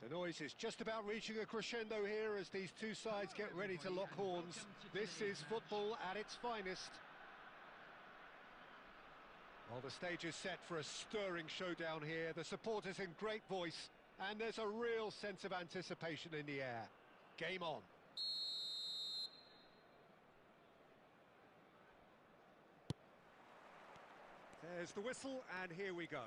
The noise is just about reaching a crescendo here as these two sides get ready to lock horns. This is football at its finest. Well, the stage is set for a stirring showdown here. The supporters in great voice, and there's a real sense of anticipation in the air. Game on. There's the whistle, and here we go.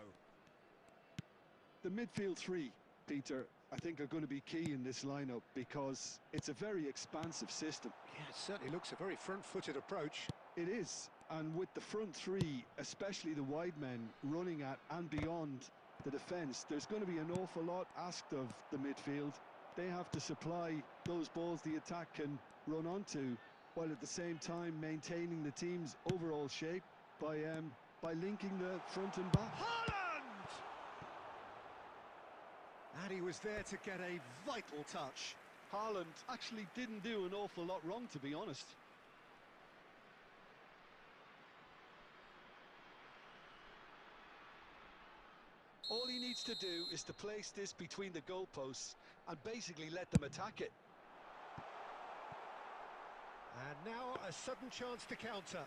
The midfield three, Peter, I think are going to be key in this lineup because it's a very expansive system. Yeah, it certainly looks a very front-footed approach. It is, and with the front three, especially the wide men, running at and beyond the defence, there's going to be an awful lot asked of the midfield. They have to supply those balls the attack can run onto, while at the same time maintaining the team's overall shape by linking the front and back. Haaland! And he was there to get a vital touch. Haaland actually didn't do an awful lot wrong, to be honest. All he needs to do is to place this between the goalposts and basically let them attack it. And now a sudden chance to counter.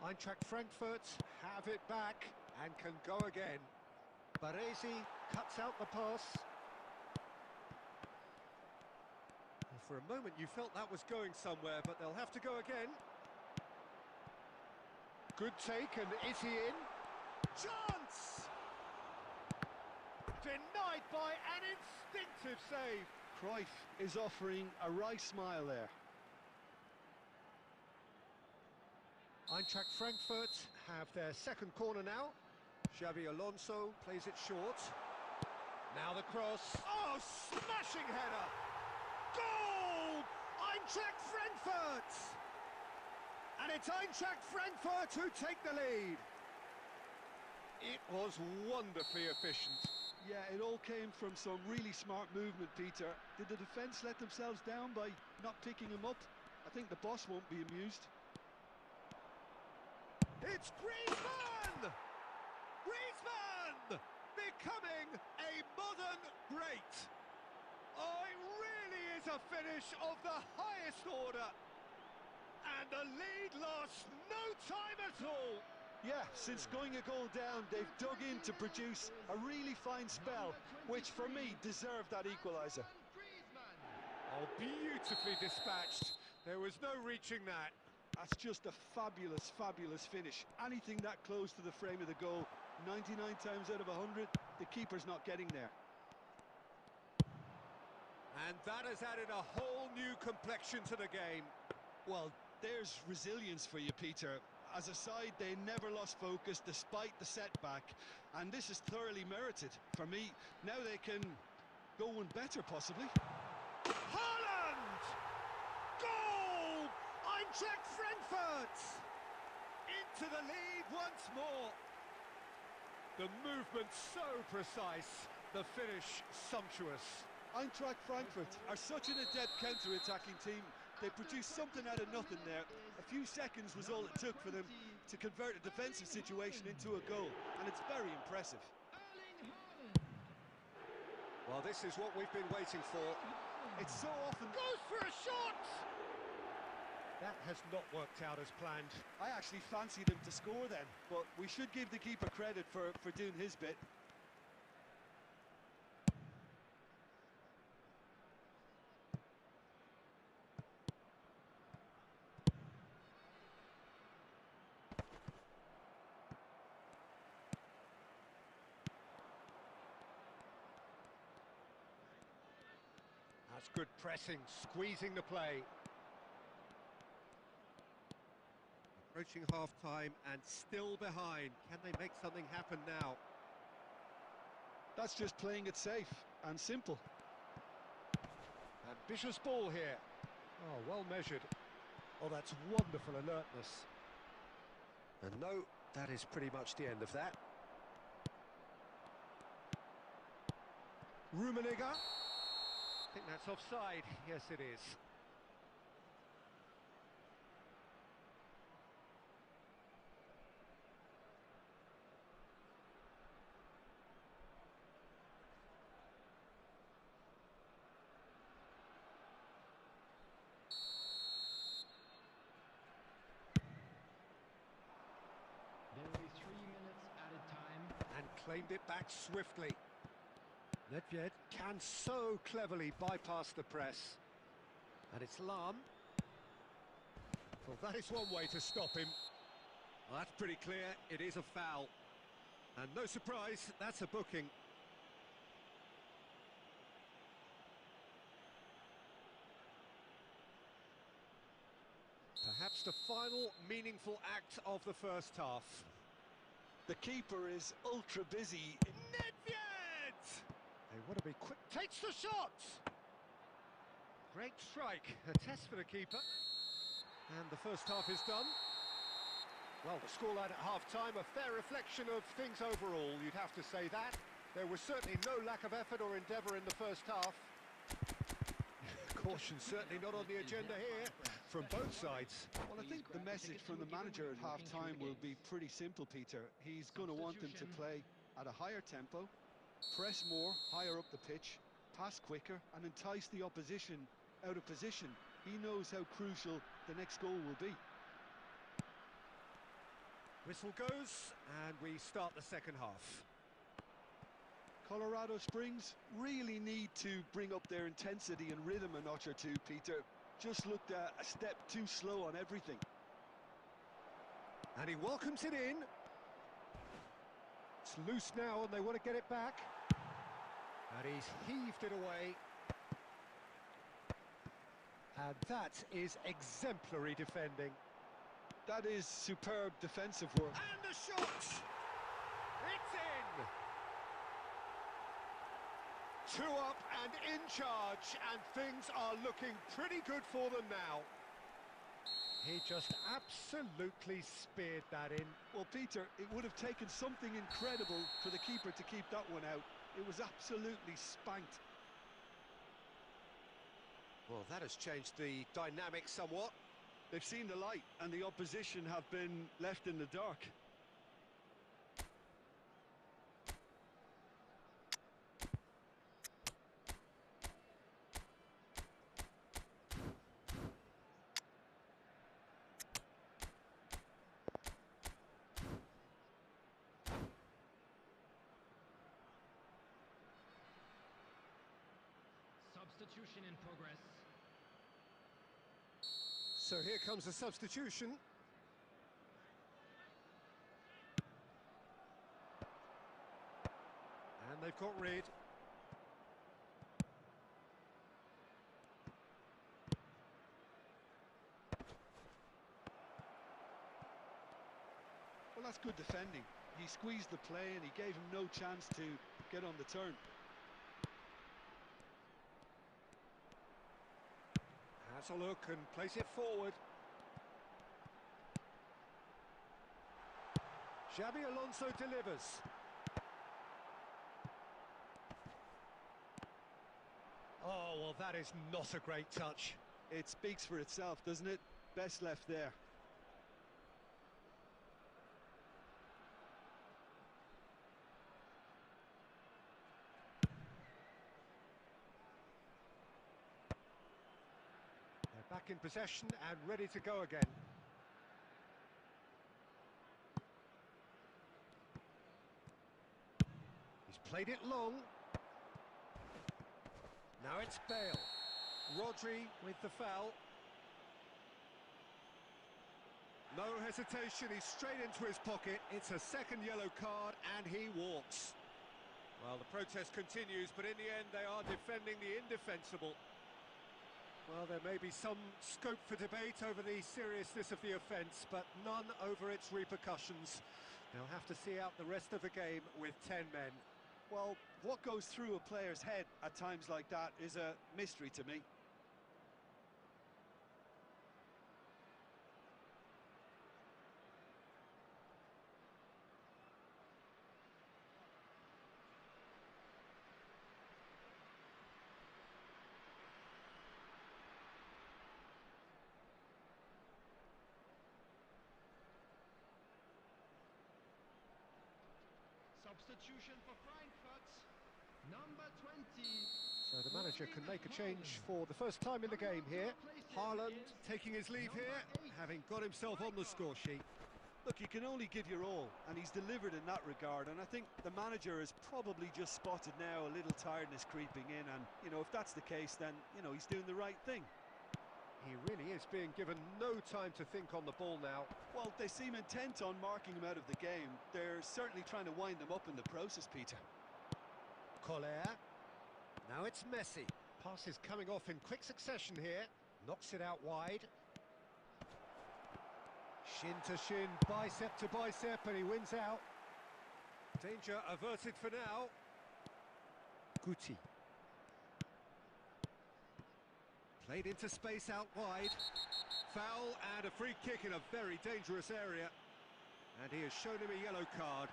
Eintracht Frankfurt have it back and can go again. Baresi cuts out the pass. Well, for a moment you felt that was going somewhere, but they'll have to go again. Good take, and is he in? Chance! Denied by an instinctive save. Cruyff is offering a wry smile there. Eintracht Frankfurt have their second corner now. Xabi Alonso plays it short. Now the cross. Oh, smashing header! Goal! Eintracht Frankfurt! And it's Eintracht Frankfurt who take the lead. It was wonderfully efficient. Yeah, it all came from some really smart movement, Peter. Did the defence let themselves down by not picking him up? I think the boss won't be amused. It's Griezmann! Griezmann! Becoming a modern great. Oh, it really is a finish of the highest order. And the lead lost no time at all. Yeah, since going a goal down, they've dug in to produce a really fine spell, which for me deserved that equaliser. Oh, beautifully dispatched. There was no reaching that. That's just a fabulous, fabulous finish. Anything that close to the frame of the goal, 99 times out of 100, the keeper's not getting there. And that has added a whole new complexion to the game. Well, there's resilience for you, Peter. As a side, they never lost focus despite the setback, and this is thoroughly merited. For me, now they can go one better, possibly. Haaland! Goal! Eintracht Frankfurt! Into the lead once more. The movement so precise, the finish sumptuous. Eintracht Frankfurt are such an adept counter-attacking team. They produced something out of nothing there. A few seconds was all it took for them to convert a defensive situation into a goal, and it's very impressive. Well, this is what we've been waiting for. It's so often... Goes for a shot! That has not worked out as planned. I actually fancied him to score then, but we should give the keeper credit for doing his bit. That's good pressing, squeezing the play. Approaching half-time and still behind. Can they make something happen now? That's just playing it safe and simple. Ambitious ball here. Oh, well measured. Oh, that's wonderful alertness. And no, that is pretty much the end of that. Rummenigge. I think that's offside. Yes, it is. There will be 3 minutes added time. And claimed it back swiftly. Nedved can so cleverly bypass the press. And it's Lahm. Well, that is one way to stop him. Well, that's pretty clear. It is a foul. And no surprise, that's a booking. Perhaps the final meaningful act of the first half. The keeper is ultra busy. Nedved! They want to be quick. Takes the shot! Great strike. A test for the keeper. And the first half is done. Well, the scoreline at half-time, a fair reflection of things overall, you'd have to say that. There was certainly no lack of effort or endeavour in the first half. Caution certainly not on the agenda here, from both sides. Well, I think the message from the manager at half-time will be pretty simple, Peter. He's going to want them to play at a higher tempo, press more, higher up the pitch, pass quicker, and entice the opposition out of position. He knows how crucial the next goal will be. Whistle goes, and we start the second half. Colorado Springs really need to bring up their intensity and rhythm a notch or two, Peter. Just looked a step too slow on everything. And he welcomes it in. It's loose now, and they want to get it back. And he's heaved it away. And that is exemplary defending. That is superb defensive work. And a shot! It's in! 2 up and in charge, and things are looking pretty good for them now. He just absolutely speared that in. Well, Peter, it would have taken something incredible for the keeper to keep that one out. It was absolutely spanked. Well, that has changed the dynamic somewhat. They've seen the light, and the opposition have been left in the dark. Substitution in progress. So here comes a substitution. And they've got rid. Well, that's good defending. He squeezed the play and he gave him no chance to get on the turn. Has a look and place it forward. Xabi Alonso delivers. Oh, well, that is not a great touch. It speaks for itself, doesn't it? Best left there. They're back in possession and ready to go again. He's played it long. Now it's Bale. Rodri with the foul. No hesitation, he's straight into his pocket. It's a second yellow card and he walks. Well, the protest continues, but in the end they are defending the indefensible. Well, there may be some scope for debate over the seriousness of the offence, but none over its repercussions. They'll have to see out the rest of the game with 10 men. Well, what goes through a player's head at times like that is a mystery to me. Substitution for Frankfurt. Number 20. So the manager can make a change for the first time in the game here. Haaland taking his leave here, having got himself on the score sheet. Look, you can only give your all, and he's delivered in that regard, and I think the manager has probably just spotted now a little tiredness creeping in, and, you know, if that's the case, then, you know, he's doing the right thing. He really is being given no time to think on the ball now. Well, they seem intent on marking him out of the game. They're certainly trying to wind him up in the process, Peter. Collier. Now it's Messi. Pass is coming off in quick succession here. Knocks it out wide. Shin to shin, bicep to bicep, and he wins out. Danger averted for now. Guti. Played into space out wide. Foul and a free kick in a very dangerous area. And he has shown him a yellow card.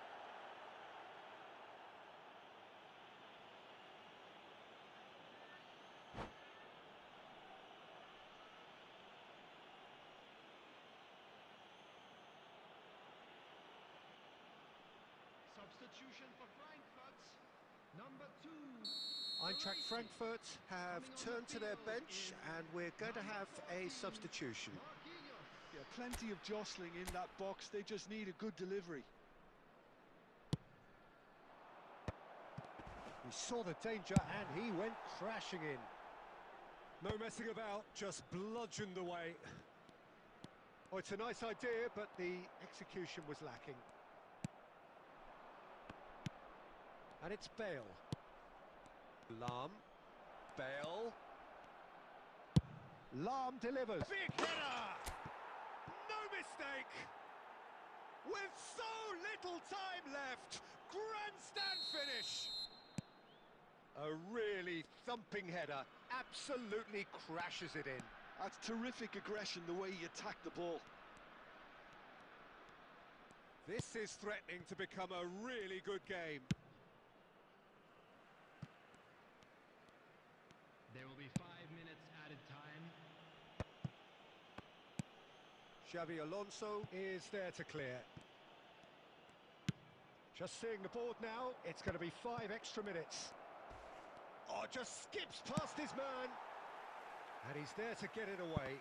Substitution for Frankfurt. Number 2. Eintracht Frankfurt have turned to their bench, and we're going to have a substitution. Yeah, plenty of jostling in that box. They just need a good delivery. He saw the danger and he went crashing in. No messing about, just bludgeoned away. Oh, it's a nice idea, but the execution was lacking. And it's Bale. Lahm. Bale. Lahm delivers. Big header! No mistake! With so little time left, grandstand finish! A really thumping header, absolutely crashes it in. That's terrific aggression, the way he attacked the ball. This is threatening to become a really good game. There will be 5 minutes added time. Xabi Alonso is there to clear. Just seeing the board now, it's going to be 5 extra minutes. Oh, just skips past his man. And he's there to get it away.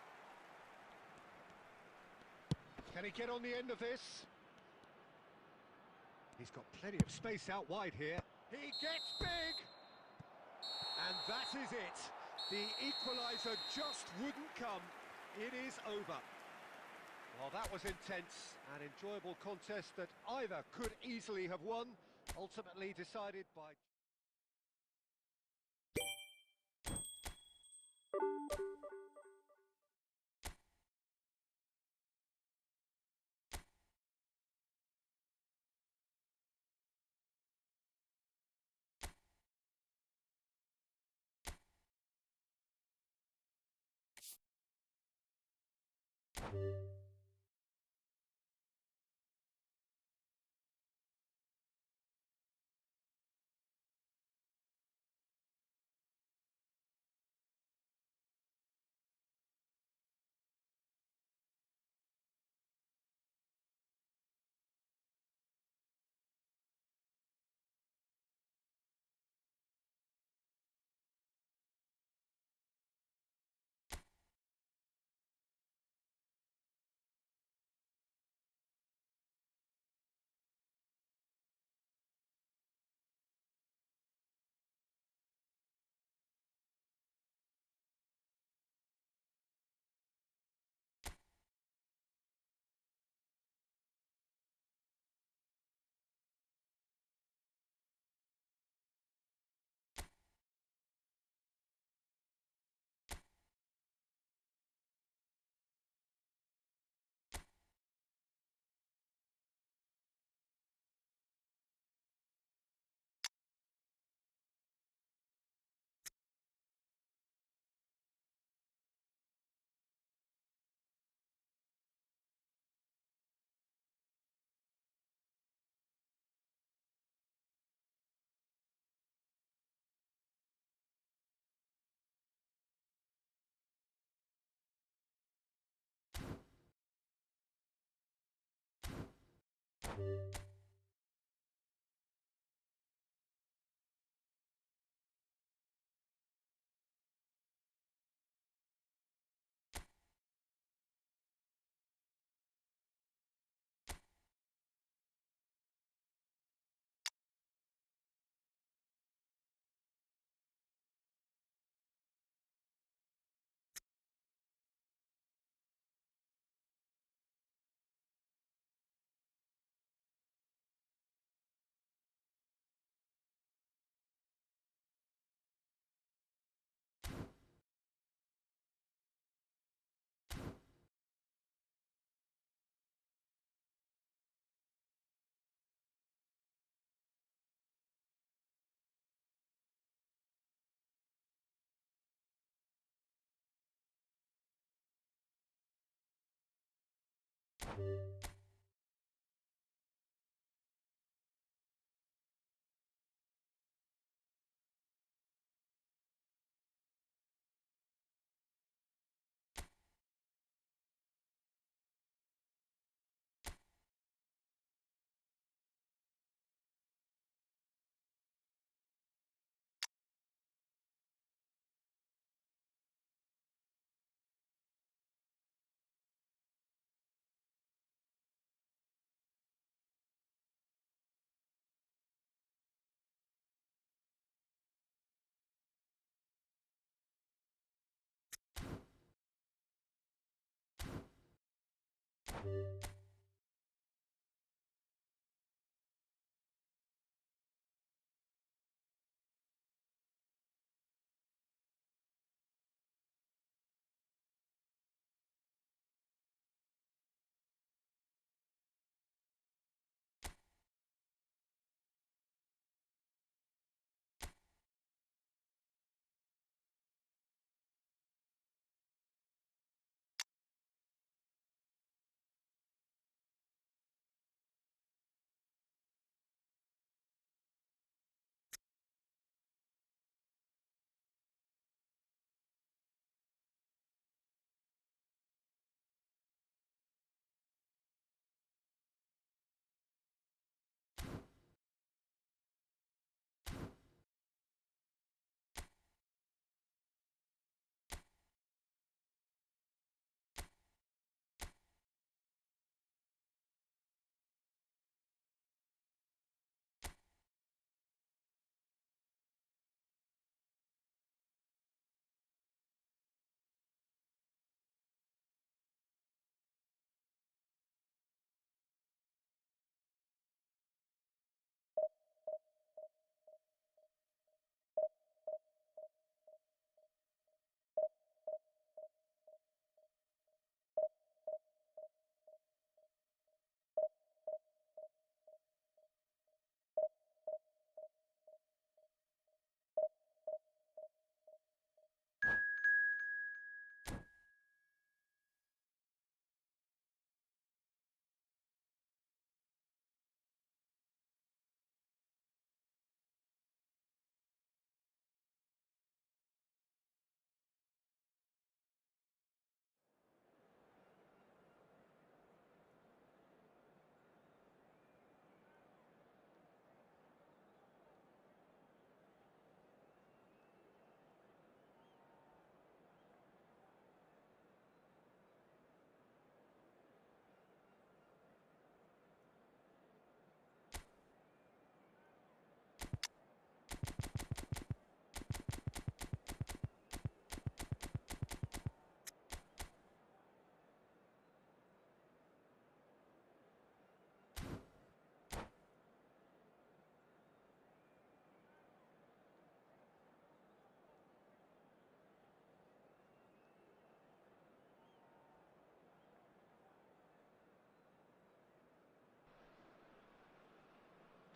Can he get on the end of this? He's got plenty of space out wide here. He gets big! And that is it. The equaliser just wouldn't come. It is over. Well, that was intense, an enjoyable contest that either could easily have won, ultimately decided by...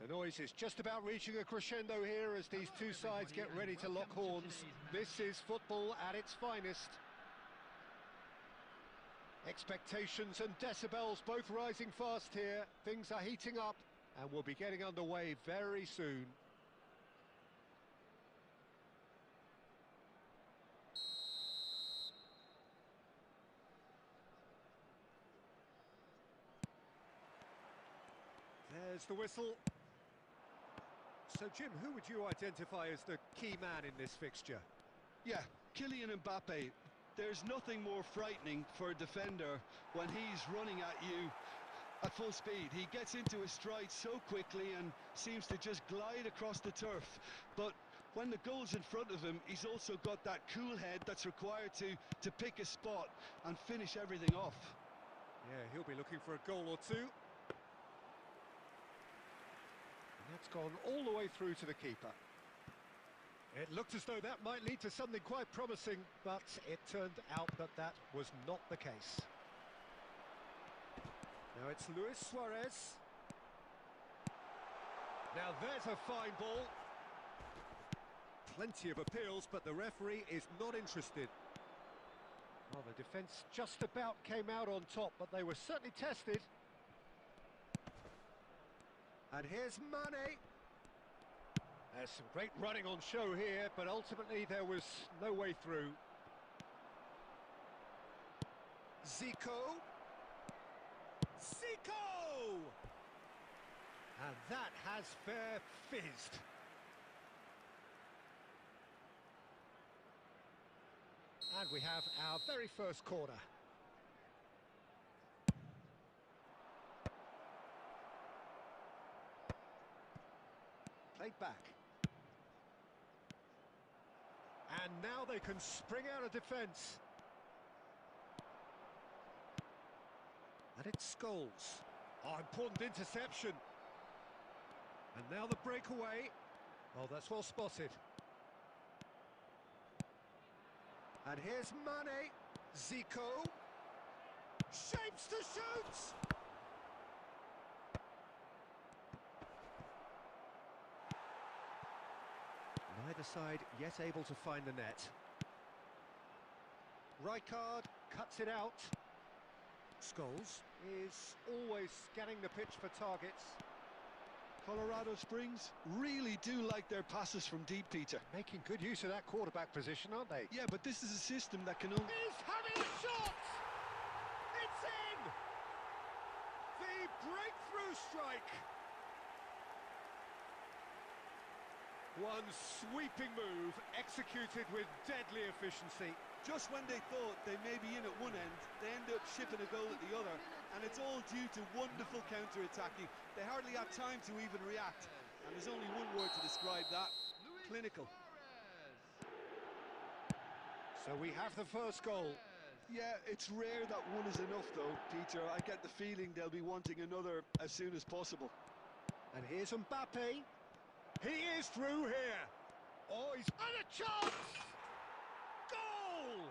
The noise is just about reaching a crescendo here as these two sides get ready to lock horns. This is football at its finest. Expectations and decibels both rising fast here. Things are heating up and we'll be getting underway very soon. There's the whistle. So, Jim, who would you identify as the key man in this fixture? Yeah, Kylian Mbappe. There's nothing more frightening for a defender when he's running at you at full speed. He gets into his stride so quickly and seems to just glide across the turf. But when the goal's in front of him, he's also got that cool head that's required to pick a spot and finish everything off. Yeah, he'll be looking for a goal or two. That's gone all the way through to the keeper. It looked as though that might lead to something quite promising, but it turned out that that was not the case. Now it's Luis Suarez. Now there's a fine ball. Plenty of appeals, but the referee is not interested. Well, the defence just about came out on top, but they were certainly tested. And here's Mane. There's some great running on show here, but ultimately there was no way through. Zico. And that has fair fizzed. And we have our very first corner. Played back. And now they can spring out of defence. And it's Scholes. Oh, important interception. And now the breakaway. Oh, that's well spotted. And here's Mane. Zico. Shapes to shoot! Neither side yet able to find the net. Rijkaard cuts it out. Scholes is always scanning the pitch for targets. Colorado Springs really do like their passes from deep, Peter. Making good use of that quarterback position, aren't they? Yeah, but this is a system that can only... He's having a shot! It's in! The breakthrough strike! One sweeping move, executed with deadly efficiency. Just when they thought they may be in at one end, they end up shipping a goal at the other, and it's all due to wonderful counter-attacking. They hardly had time to even react, and there's only one word to describe that: clinical. So we have the first goal. Yeah, it's rare that one is enough though, Peter. I get the feeling they'll be wanting another as soon as possible. And here's Mbappe. He is through here. Oh, he's had a chance! Goal!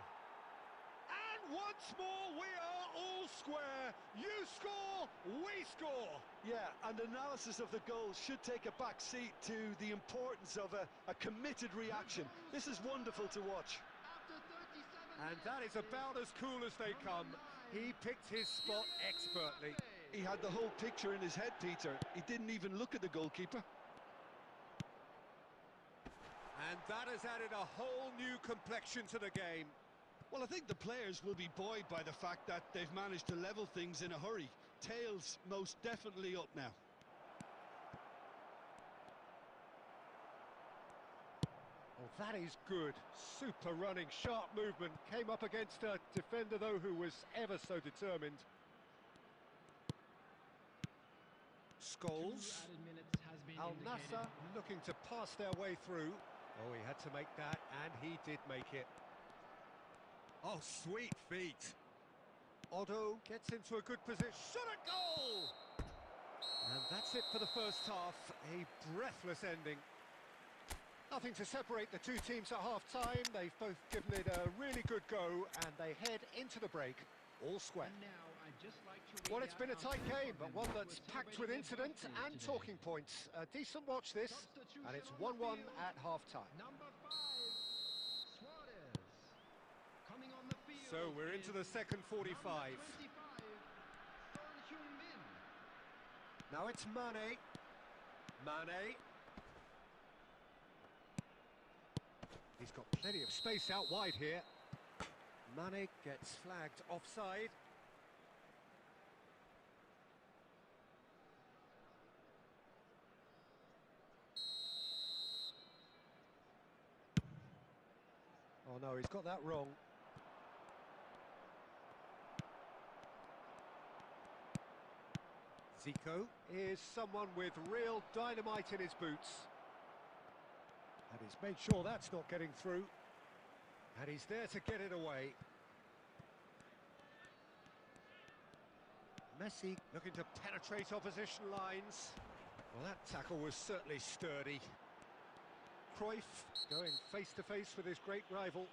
And once more, we are all square. You score, we score. Yeah, and analysis of the goal should take a back seat to the importance of a committed reaction. This is wonderful to watch. And that is about as cool as they come. He picked his spot expertly. He had the whole picture in his head, Peter. He didn't even look at the goalkeeper. And that has added a whole new complexion to the game. Well, I think the players will be buoyed by the fact that they've managed to level things in a hurry. Tails most definitely up now. Oh, that is good. Super running, sharp movement. Came up against a defender, though, who was ever so determined. Scholes. Al Nassr looking to pass their way through. Oh, he had to make that, and he did make it. Oh, sweet feet. Otto gets into a good position. Shot a goal! And that's it for the first half. A breathless ending. Nothing to separate the two teams at half-time. They've both given it a really good go, and they head into the break all square. Well, it's been a tight game, but one that's packed with incident and talking points. A decent watch this, and it's 1-1 at half-time. So we're into the second 45. Now it's Mane. Mane. He's got plenty of space out wide here. Mane gets flagged offside. Oh no, he's got that wrong. Zico is someone with real dynamite in his boots. And he's made sure that's not getting through. And he's there to get it away. Messi looking to penetrate opposition lines. Well, that tackle was certainly sturdy. Cruyff going face to face with his great rival.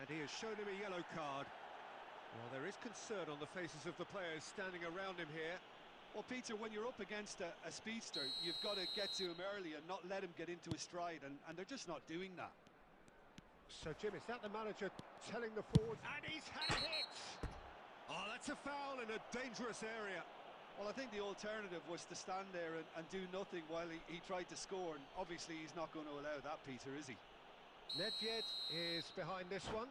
And he has shown him a yellow card. Well, there is concern on the faces of the players standing around him here. Well, Peter, when you're up against a speedster, you've got to get to him early and not let him get into his stride, and they're just not doing that. So, Jim, is that the manager telling the forwards? And he's had a hit! Oh, that's a foul in a dangerous area. Well, I think the alternative was to stand there and do nothing while he tried to score, and obviously he's not going to allow that, Peter, is he? Nedved is behind this one.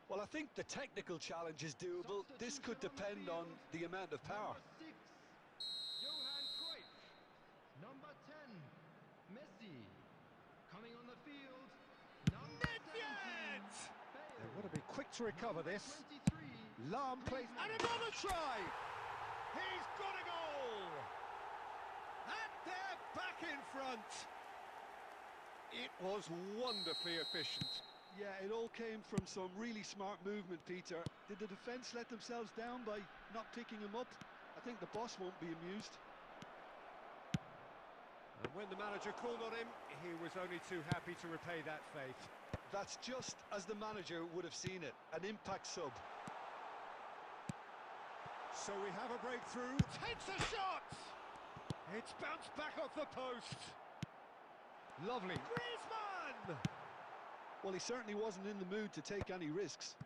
Well, I think the technical challenge is doable. This could depend on the amount of power. Number 10, Messi. Coming on the field, Nedved! They've got to be quick to recover this. 23. Lahm plays, and another try! He's got a goal! And they're back in front. It was wonderfully efficient. Yeah, it all came from some really smart movement, Peter. Did the defence let themselves down by not picking him up? I think the boss won't be amused. And when the manager called on him, he was only too happy to repay that faith. That's just as the manager would have seen it, an impact sub. So we have a breakthrough. Takes a shot! It's bounced back off the post. Lovely. Griezmann! Well, he certainly wasn't in the mood to take any risks.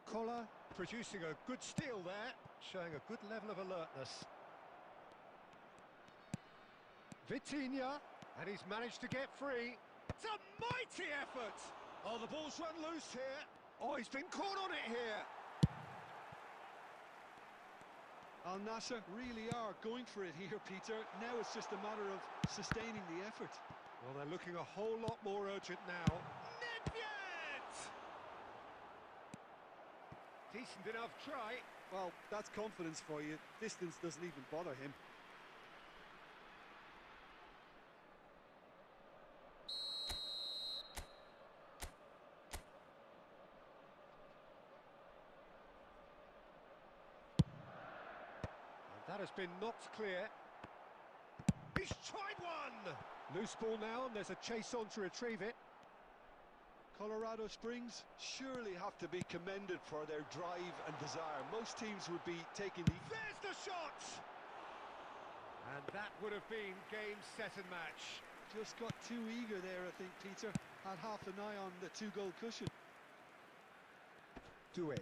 Collar producing a good steal there, showing a good level of alertness. Vitinha, and he's managed to get free. It's a mighty effort! Oh, the ball's run loose here. Oh, he's been caught on it here. Al Nassr really are going for it here, Peter. Now it's just a matter of sustaining the effort. Well, they're looking a whole lot more urgent now. Nedved! Decent enough try. Well, that's confidence for you. Distance doesn't even bother him. And that has been knocked clear. He's tried one! Loose ball now, and there's a chase on to retrieve it. Colorado Springs surely have to be commended for their drive and desire. Most teams would be taking the... There's the shot! And that would have been game, set and match. Just got too eager there, I think, Peter. Had half an eye on the two-goal cushion. Doué.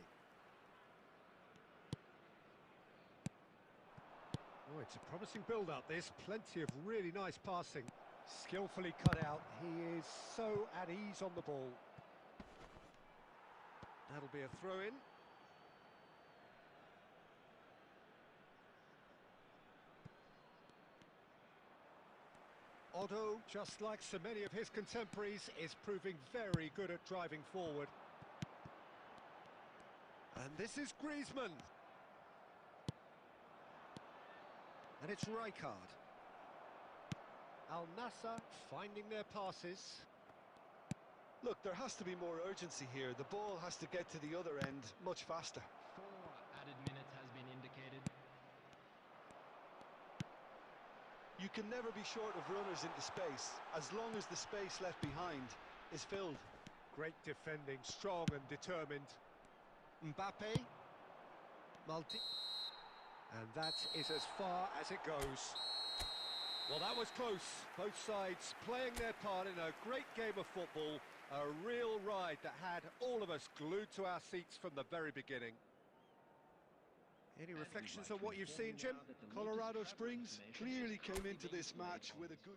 Oh, it's a promising build-up, this. Plenty of really nice passing. Skillfully cut out. He is so at ease on the ball. That'll be a throw-in. Otto, just like so many of his contemporaries, is proving very good at driving forward. And this is Griezmann. And it's Rijkaard. Al Nassr finding their passes. Look, there has to be more urgency here. The ball has to get to the other end much faster. 4 added minutes has been indicated. You can never be short of runners into space, as long as the space left behind is filled. Great defending, strong and determined. Mbappe. Multi. And that is as far as it goes. Well, that was close. Both sides playing their part in a great game of football. A real ride that had all of us glued to our seats from the very beginning. Any reflections on what you've seen, Jim? Colorado Springs clearly came into this match with a good...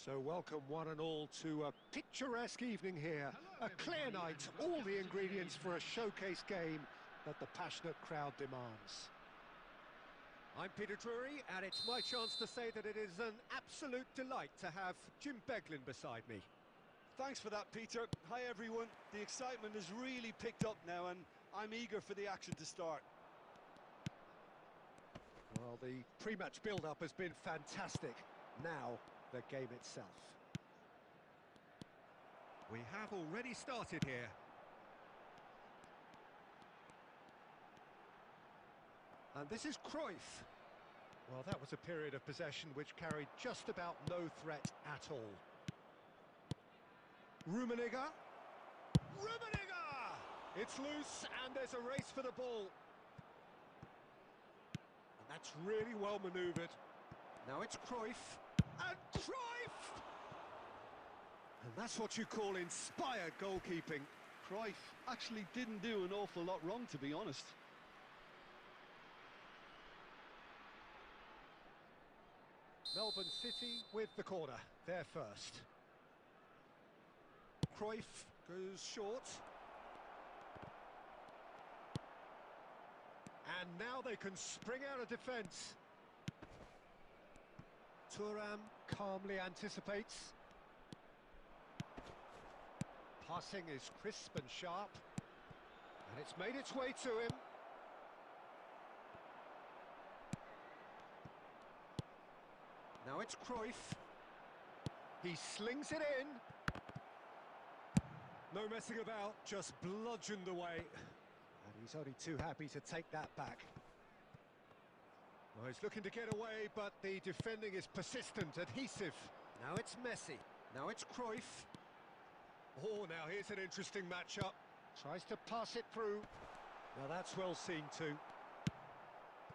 So welcome one and all to a picturesque evening here. A clear night, all the ingredients for a showcase game that the passionate crowd demands. I'm Peter Drury, and it's my chance to say that it is an absolute delight to have Jim Beglin beside me. Thanks for that, Peter. Hi, everyone. The excitement has really picked up now, and I'm eager for the action to start. Well, the pre-match build-up has been fantastic. Now, the game itself. We have already started here. And this is Cruyff. Well, that was a period of possession which carried just about no threat at all. Rummenigge. It's loose, and there's a race for the ball. And that's really well manoeuvred. Now it's Cruyff. And Cruyff! And that's what you call inspired goalkeeping. Cruyff actually didn't do an awful lot wrong, to be honest. Melbourne City with the corner. They're first. Cruyff goes short. And now they can spring out of defence. Thuram calmly anticipates. Passing is crisp and sharp. And it's made its way to him. Now it's Cruyff. He slings it in. No messing about, just bludgeoned away. And he's only too happy to take that back. Well, he's looking to get away, but the defending is persistent, adhesive. Now it's Messi. Now it's Cruyff. Oh, now here's an interesting matchup. Tries to pass it through. Now that's well seen too.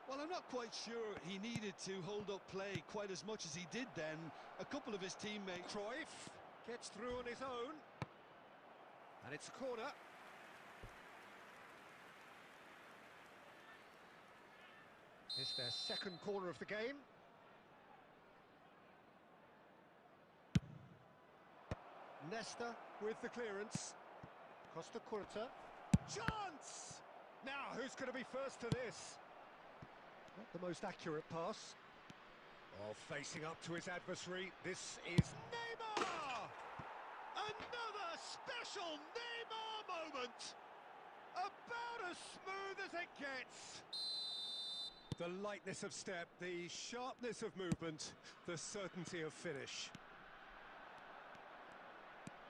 Well, I'm not quite sure he needed to hold up play quite as much as he did then. A couple of his teammates... Cruyff gets through on his own. And it's a corner. It's their second corner of the game. Nesta with the clearance. Costa Curta. Chance! Now, who's going to be first to this? Not the most accurate pass. Oh, facing up to his adversary, this is Neymar! Another special Neymar moment! About as smooth as it gets. The lightness of step, the sharpness of movement, the certainty of finish.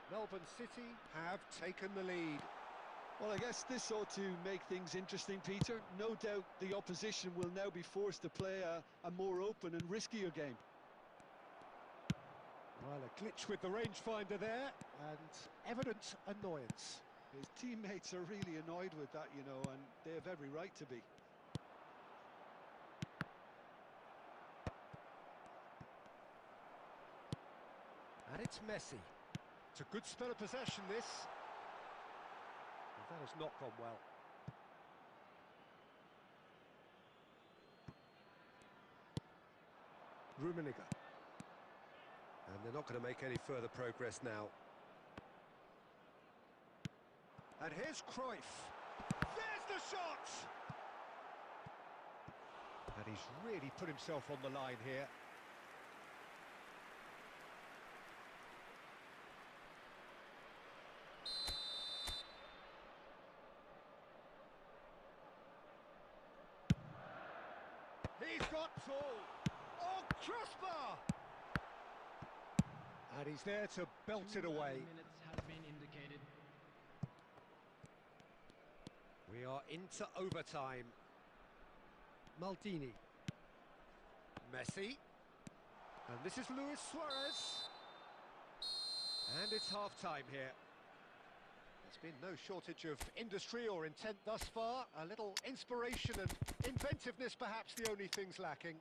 Melbourne City have taken the lead. Well, I guess this ought to make things interesting, Peter. No doubt the opposition will now be forced to play a more open and riskier game. Well, a glitch with the rangefinder there, and evident annoyance. His teammates are really annoyed with that, you know, and they have every right to be. And it's Messi. It's a good spell of possession, this. That has not gone well. Rummenigge. And they're not going to make any further progress now. And here's Cruyff. There's the shot! And he's really put himself on the line here. He's got Paul. Oh, crossbar! And he's there to belt it away. Minutes has been indicated. We are into overtime. Maldini. Messi. And this is Luis Suarez. And it's half-time here. There's been no shortage of industry or intent thus far. A little inspiration and inventiveness, perhaps the only things lacking.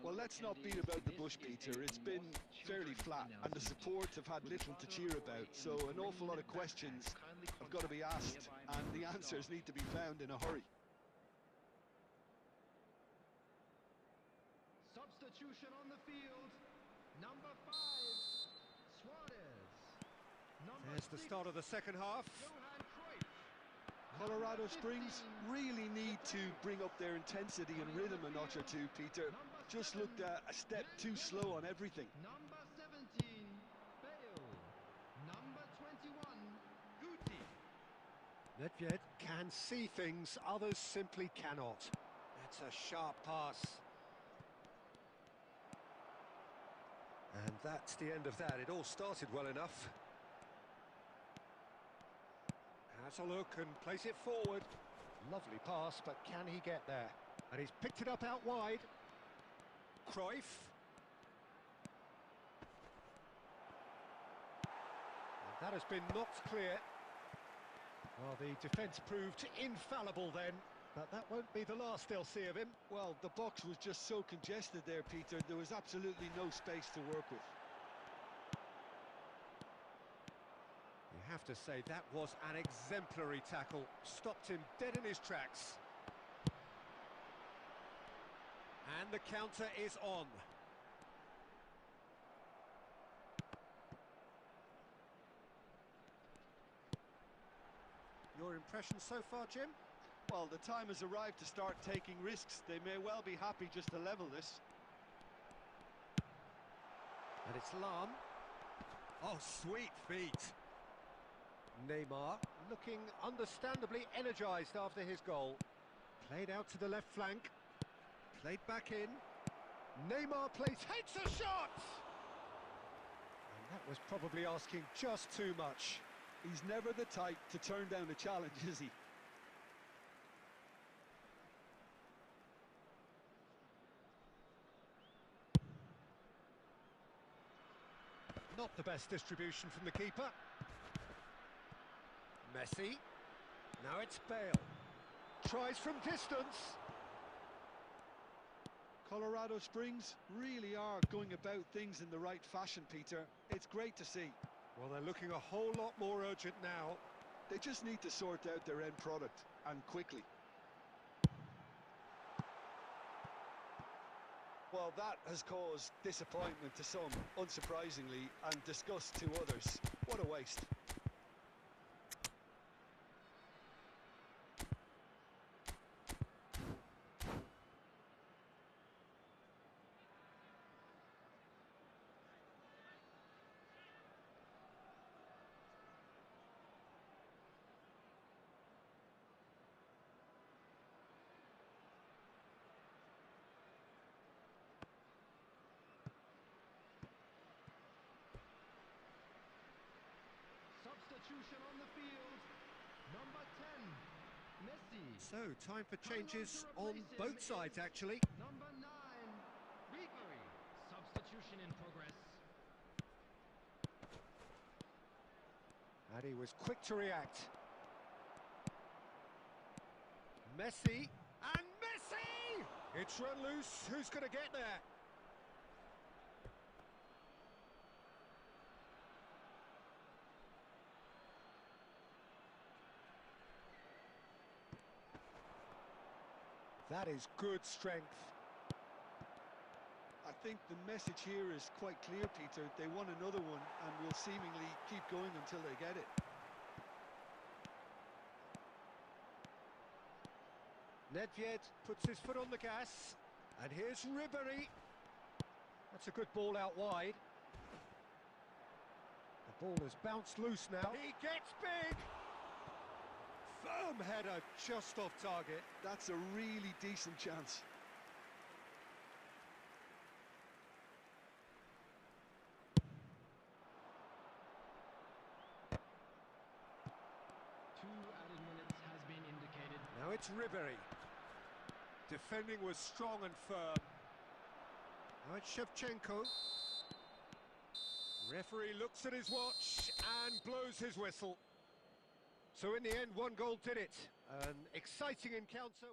Well, let's not beat about the bush, Peter. It's been fairly flat, and the support have had little to cheer about. So an awful lot of questions have got to be asked, and the answers need to be found in a hurry. Substitution on the field. Number 5, Suarez. Number There's the 6, start of the second half. Johan Cruyff. Colorado Number Springs 15, really need to Bale. bring up their intensity and rhythm a notch or two, Peter. Number Just 7, looked a step too Dembele. slow on everything. Number 17, Bale. Number 21, Guti. Nedved can see things others simply cannot. That's a sharp pass. And that's the end of that. It all started well enough. Has a look and plays it forward. Lovely pass, but can he get there? And he's picked it up out wide. Cruyff. And that has been knocked clear. Well, the defence proved infallible then, but that won't be the last they'll see of him. Well, the box was just so congested there, Peter. There was absolutely no space to work with. You have to say that was an exemplary tackle. Stopped him dead in his tracks. And the counter is on. Your impression so far, Jim? Well, the time has arrived to start taking risks. They may well be happy just to level this. And it's Lam. Oh, sweet feet. Neymar looking understandably energised after his goal. Played out to the left flank. Played back in. Neymar plays, hits a shot! And that was probably asking just too much. He's never the type to turn down a challenge, is he? Not the best distribution from the keeper. Messi. Now it's Bale. Tries from distance. Colorado Springs really are going about things in the right fashion, Peter. It's great to see. Well, they're looking a whole lot more urgent now. They just need to sort out their end product, and quickly. Well, that has caused disappointment to some, unsurprisingly, and disgust to others. What a waste. Substitution on the field. Number 10, Messi. So, time for changes Coming on to replace him both sides, is actually. Number 9, Ribery. Substitution in progress. And he was quick to react. Messi. And Messi! It's run loose. Who's going to get there? That is good strength. I think the message here is quite clear, Peter. They want another one and will seemingly keep going until they get it. Nedved puts his foot on the gas. And here's Ribery. That's a good ball out wide. The ball has bounced loose now. He gets big! Firm header just off target. That's a really decent chance. Two added minutes has been indicated. Now it's Ribery. Defending was strong and firm. Now it's Shevchenko. Referee looks at his watch and blows his whistle. So in the end, one goal did it. An exciting encounter.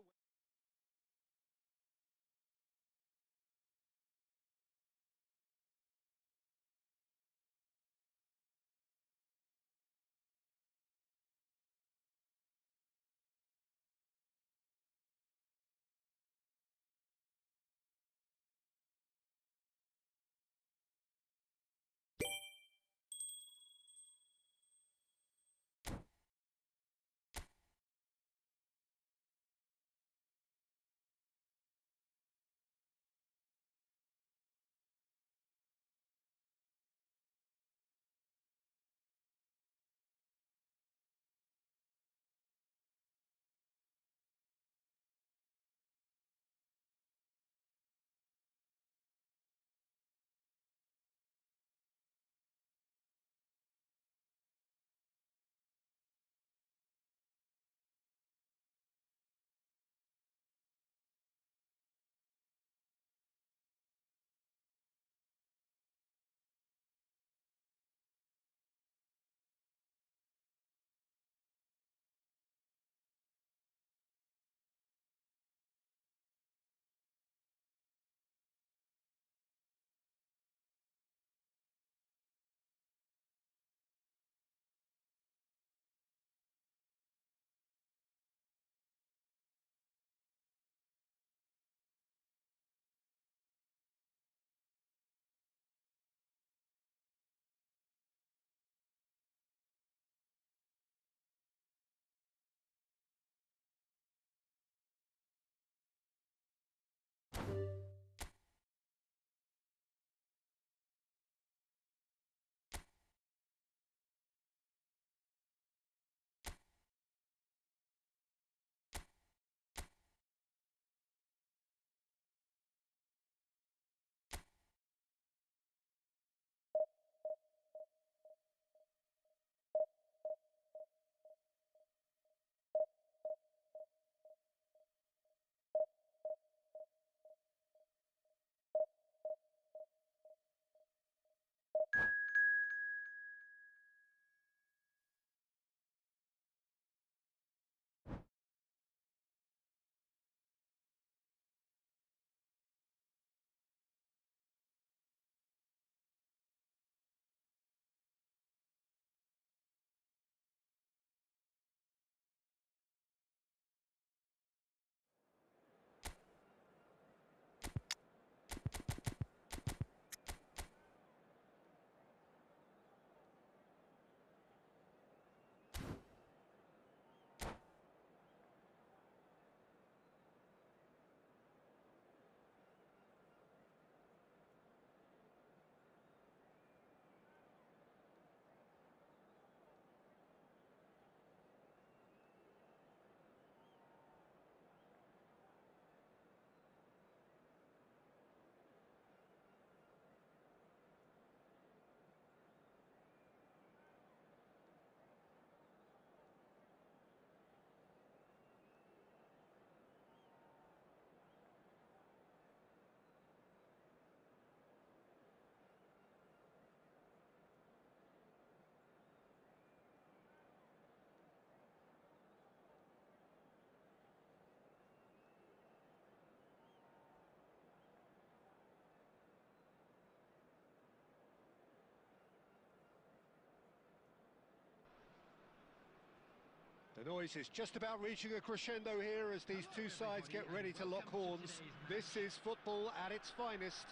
The noise is just about reaching a crescendo here as these two sides get ready to lock horns. This is football at its finest.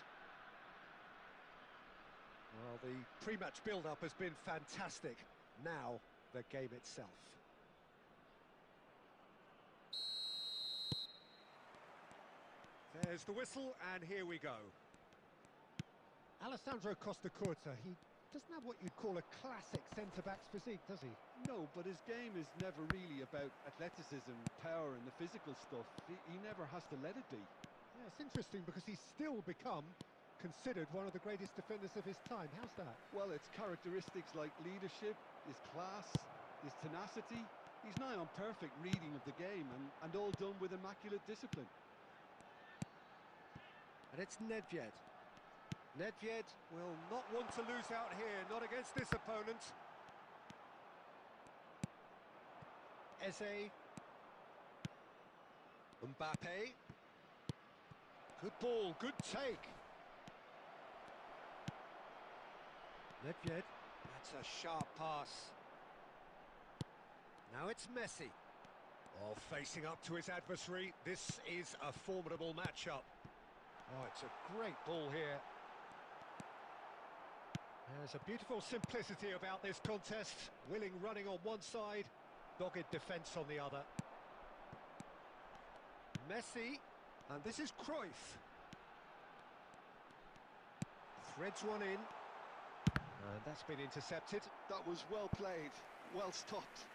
Well, the pre-match build-up has been fantastic. Now, the game itself. There's the whistle, and here we go. Alessandro Costacurta, he doesn't have what you'd call a classic centre-back's physique, does he? No, but his game is never really about athleticism, power and the physical stuff. He never has to let it be. Yeah, it's interesting because he's still become considered one of the greatest defenders of his time. How's that? Well, it's characteristics like leadership, his class, his tenacity. He's nigh on perfect reading of the game and all done with immaculate discipline. And it's Nedved. Nedved will not want to lose out here, not against this opponent. Eze. Mbappe. Good ball, good take. Nedved. That's a sharp pass. Now it's Messi. Oh, facing up to his adversary. This is a formidable matchup. Oh, it's a great ball here. There's a beautiful simplicity about this contest. Willing running on one side, dogged defence on the other. Messi, and this is Cruyff. Threads one in, and that's been intercepted. That was well played, well stopped.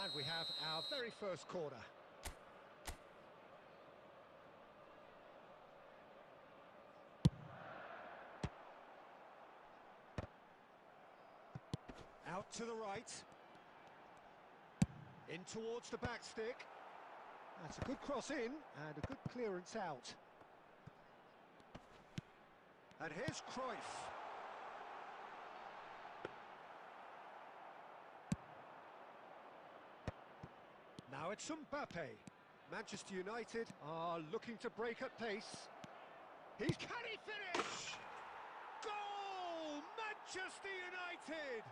And we have our very first corner. Out to the right. In towards the back stick. That's a good cross in and a good clearance out. And here's Cruyff. Now it's Mbappe. Manchester United are looking to break at pace. Can he finish? Goal! Manchester United!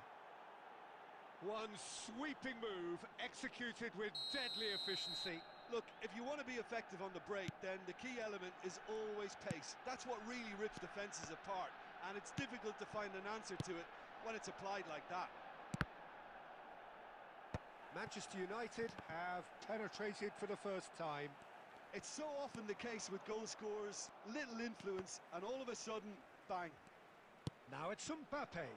One sweeping move, executed with deadly efficiency. Look, if you want to be effective on the break, then the key element is always pace. That's what really rips defences apart, and it's difficult to find an answer to it when it's applied like that. Manchester United have penetrated for the first time. It's so often the case with goal scorers, little influence, and all of a sudden, bang. Now it's Mbappe.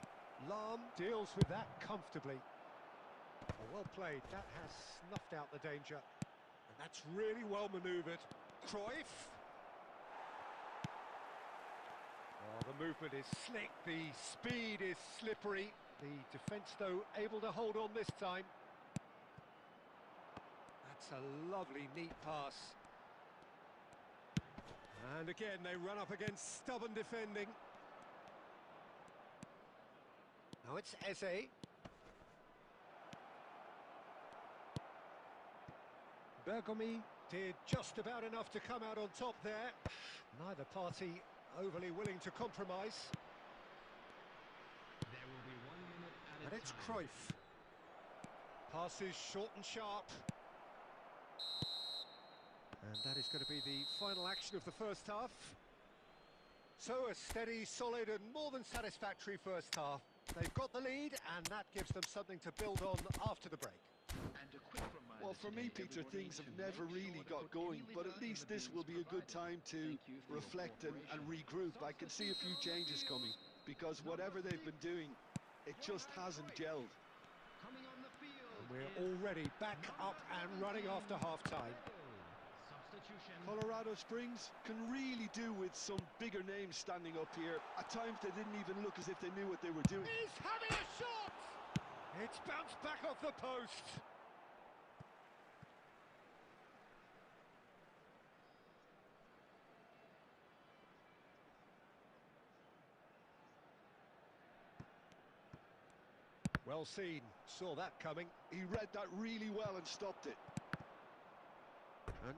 Lahm deals with that comfortably. Oh, well played, that has snuffed out the danger. And that's really well manoeuvred. Cruyff. Oh, the movement is slick, the speed is slippery. The defence, though, able to hold on this time. That's a lovely, neat pass. And again, they run up against stubborn defending. Now it's Eze. Bergomi did just about enough to come out on top there. Neither party overly willing to compromise. There will be 1 minute at a And it's time. Cruyff. Passes short and sharp. And that is going to be the final action of the first half. So a steady, solid and more than satisfactory first half. They've got the lead and that gives them something to build on after the break. And a quick reminder Well, for me, today, Peter, everybody, things have to never make really sure got to put going, any but litter at in least the this will bins be a good provided. time to Thank you for your reflect and cooperation. regroup. I can see a few changes coming, because whatever they've been doing, it just hasn't gelled. Coming on the field And we're is already back up and running after half-time. substitution. Colorado Springs can really do with some bigger names standing up here. At times they didn't even look as if they knew what they were doing. He's having a shot! It's bounced back off the post. Well seen, saw that coming. He read that really well and stopped it.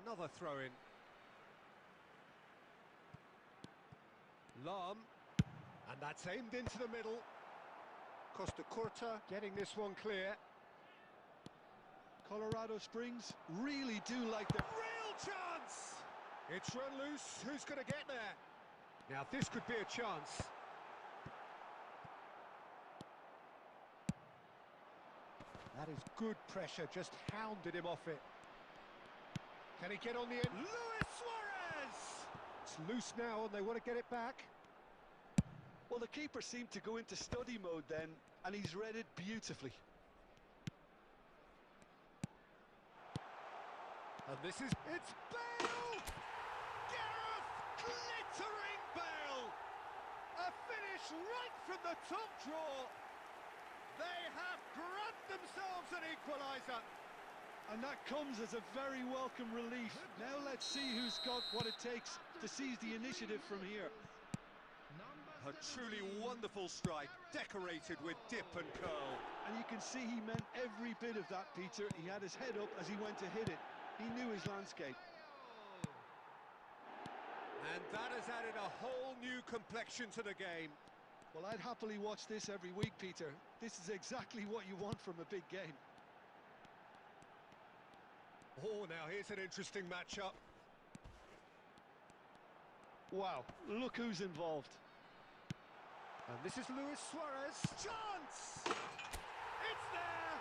Another throw-in. Lahm, and that's aimed into the middle. Costa Curta getting this one clear. Colorado Springs really do like their... Real chance! It's run loose. Who's going to get there? Now this could be a chance. That is good pressure, just hounded him off it. Can he get on the end? Luis Suarez! It's loose now and they want to get it back. Well, the keeper seemed to go into study mode then, and he's read it beautifully. And this is... It's Bale! Gareth glittering Bale! A finish right from the top draw. They have grabbed themselves an equaliser. And that comes as a very welcome relief. Now let's see who's got what it takes to seize the initiative from here. A truly wonderful strike, decorated with dip and curl. And you can see he meant every bit of that, Peter. He had his head up as he went to hit it. He knew his landscape. And that has added a whole new complexion to the game. Well, I'd happily watch this every week, Peter. This is exactly what you want from a big game. Oh, now here's an interesting matchup. Wow, look who's involved. And this is Luis Suarez. Chance! It's there!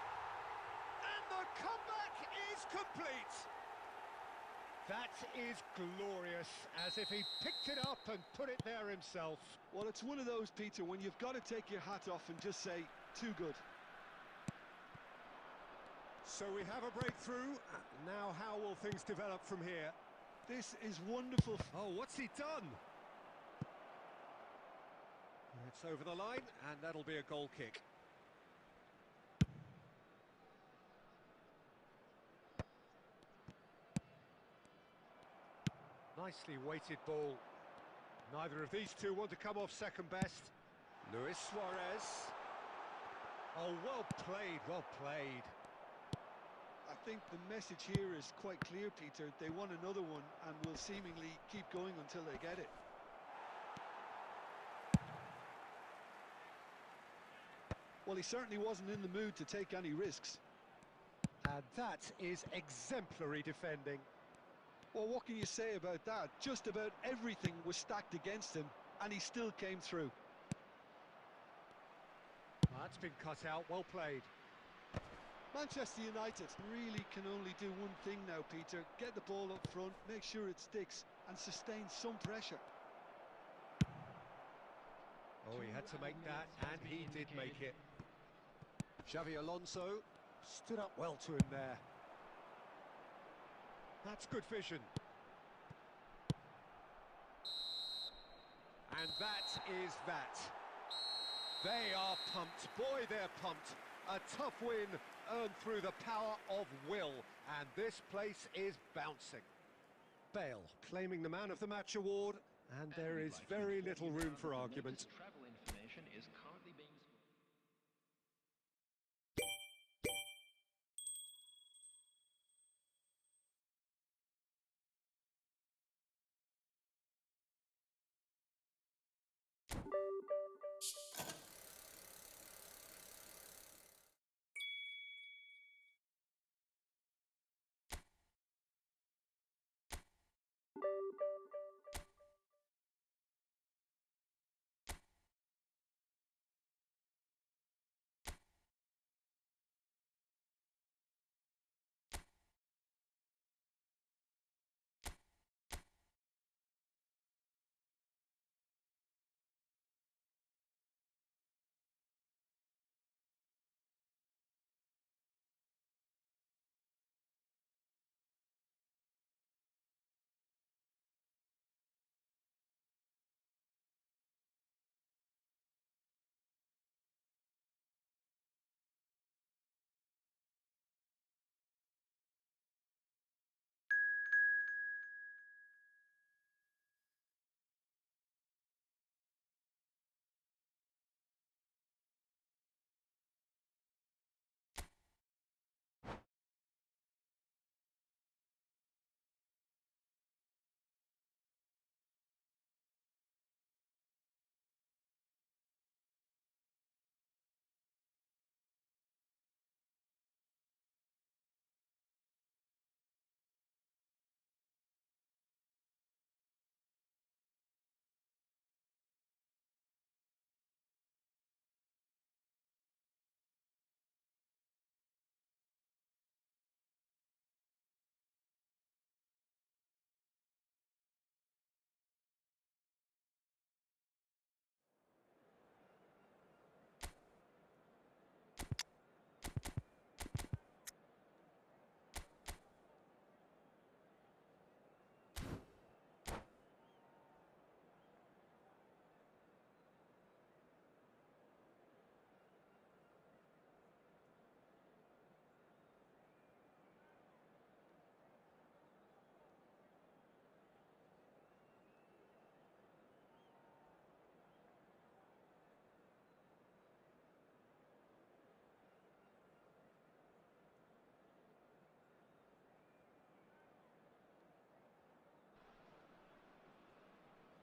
And the comeback is complete. That is glorious, as if he picked it up and put it there himself. Well, it's one of those, Peter, when you've got to take your hat off and just say, too good. So we have a breakthrough. Now how will things develop from here? This is wonderful. Oh, what's he done? It's over the line, and that'll be a goal kick. Nicely weighted ball. Neither of these two want to come off second best. Luis Suarez. Oh, well played, well played. I think the message here is quite clear, Peter. They want another one and will seemingly keep going until they get it. Well, he certainly wasn't in the mood to take any risks. And that is exemplary defending. Well, what can you say about that? Just about everything was stacked against him, and he still came through. That's been cut out, well played. Manchester United really can only do one thing now, Peter. Get the ball up front, make sure it sticks, and sustain some pressure. Oh, he had to make that, and he did make it. Xavi Alonso stood up well to him there. That's good vision. And that is that. They are pumped. Boy, they're pumped. A tough win earned through the power of will. And this place is bouncing. Bale claiming the Man of the Match award. And there is very little room for argument.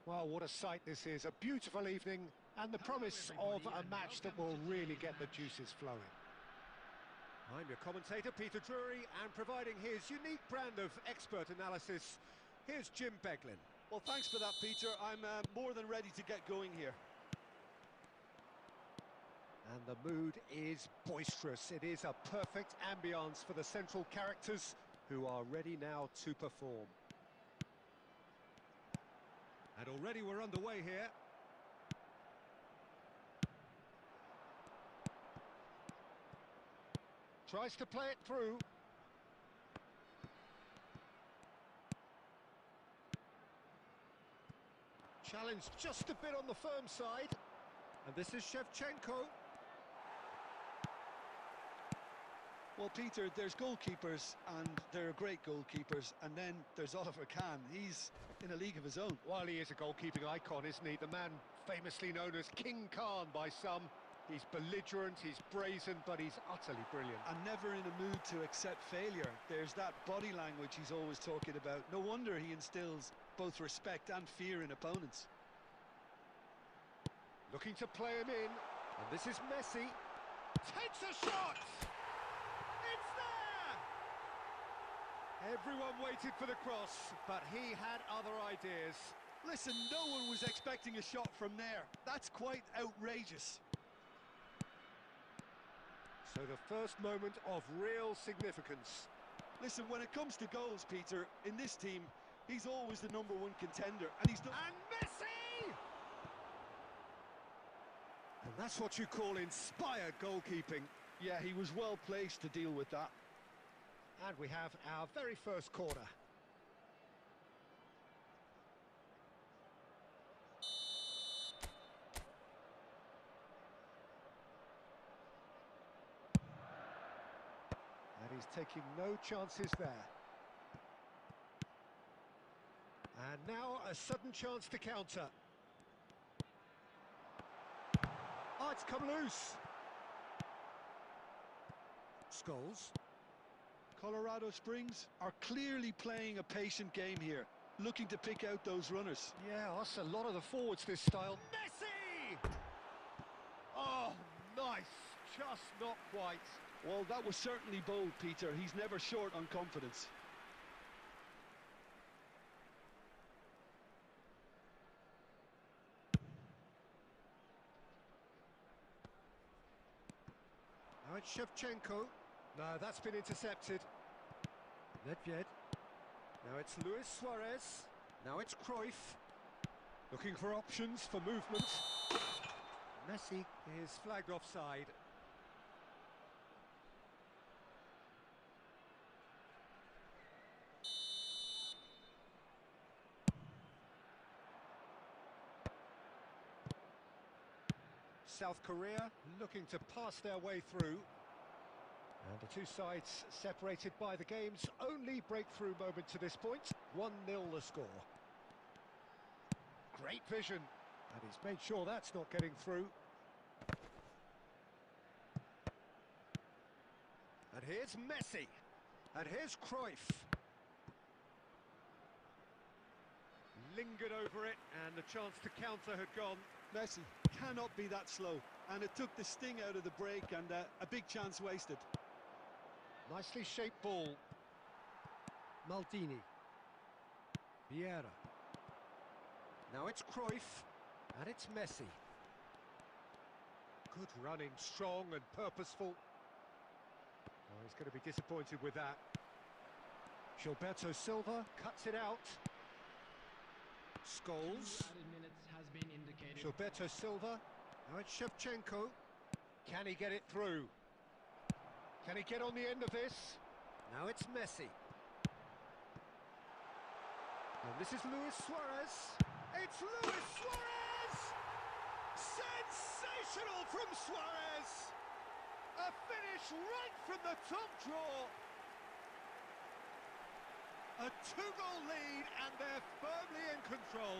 Well, what a sight this is. A beautiful evening and the promise of a match that will really get the juices flowing. I'm your commentator, Peter Drury, and providing his unique brand of expert analysis, here's Jim Beglin. Well, thanks for that, Peter. I'm more than ready to get going here. And the mood is boisterous. It is a perfect ambience for the central characters who are ready now to perform. And already we're underway here. Tries to play it through. Challenged just a bit on the firm side. And this is Shevchenko. Well, Peter, there's goalkeepers, and there are great goalkeepers, and then there's Oliver Kahn. He's in a league of his own. Well, he is a goalkeeping icon, isn't he? The man famously known as King Khan by some. He's belligerent, he's brazen, but he's utterly brilliant. And never in a mood to accept failure. There's that body language he's always talking about. No wonder he instills both respect and fear in opponents. Looking to play him in, and this is Messi. Takes a shot! It's there! Everyone waited for the cross, but he had other ideas. Listen, no one was expecting a shot from there. That's quite outrageous. So the first moment of real significance. Listen, when it comes to goals, Peter, in this team, he's always the #1 contender, and he's done... And Messi! And that's what you call inspired goalkeeping. Yeah, he was well placed to deal with that. And we have our very first corner. And he's taking no chances there. And now a sudden chance to counter. Oh, it's come loose. Scholes. Colorado Springs are clearly playing a patient game here, looking to pick out those runners. Yeah, that's a lot of the forwards this style. Messi! Oh, nice. Just not quite. Well, that was certainly bold, Peter. He's never short on confidence. Now it's Shevchenko. No, that's been intercepted. Nedved. Now it's Luis Suarez. Now it's Cruyff. Looking for options for movement. Messi is flagged offside. South Korea looking to pass their way through. And the two sides separated by the game's only breakthrough moment to this point. 1-0 the score. Great vision. And he's made sure that's not getting through. And here's Messi. And here's Cruyff. Lingered over it, and the chance to counter had gone. Messi cannot be that slow, and it took the sting out of the break, and a big chance wasted. Nicely shaped ball. Maldini. Vieira. Now it's Cruyff, and it's Messi. Good running, strong and purposeful. Oh, he's going to be disappointed with that. Gilberto Silva cuts it out. Scholes. Gilberto Silva. Now it's Shevchenko. Can he get it through? Can he get on the end of this? Now it's Messi. And this is Luis Suarez. It's Luis Suarez! Sensational from Suarez! A finish right from the top draw. A 2-goal lead, and they're firmly in control.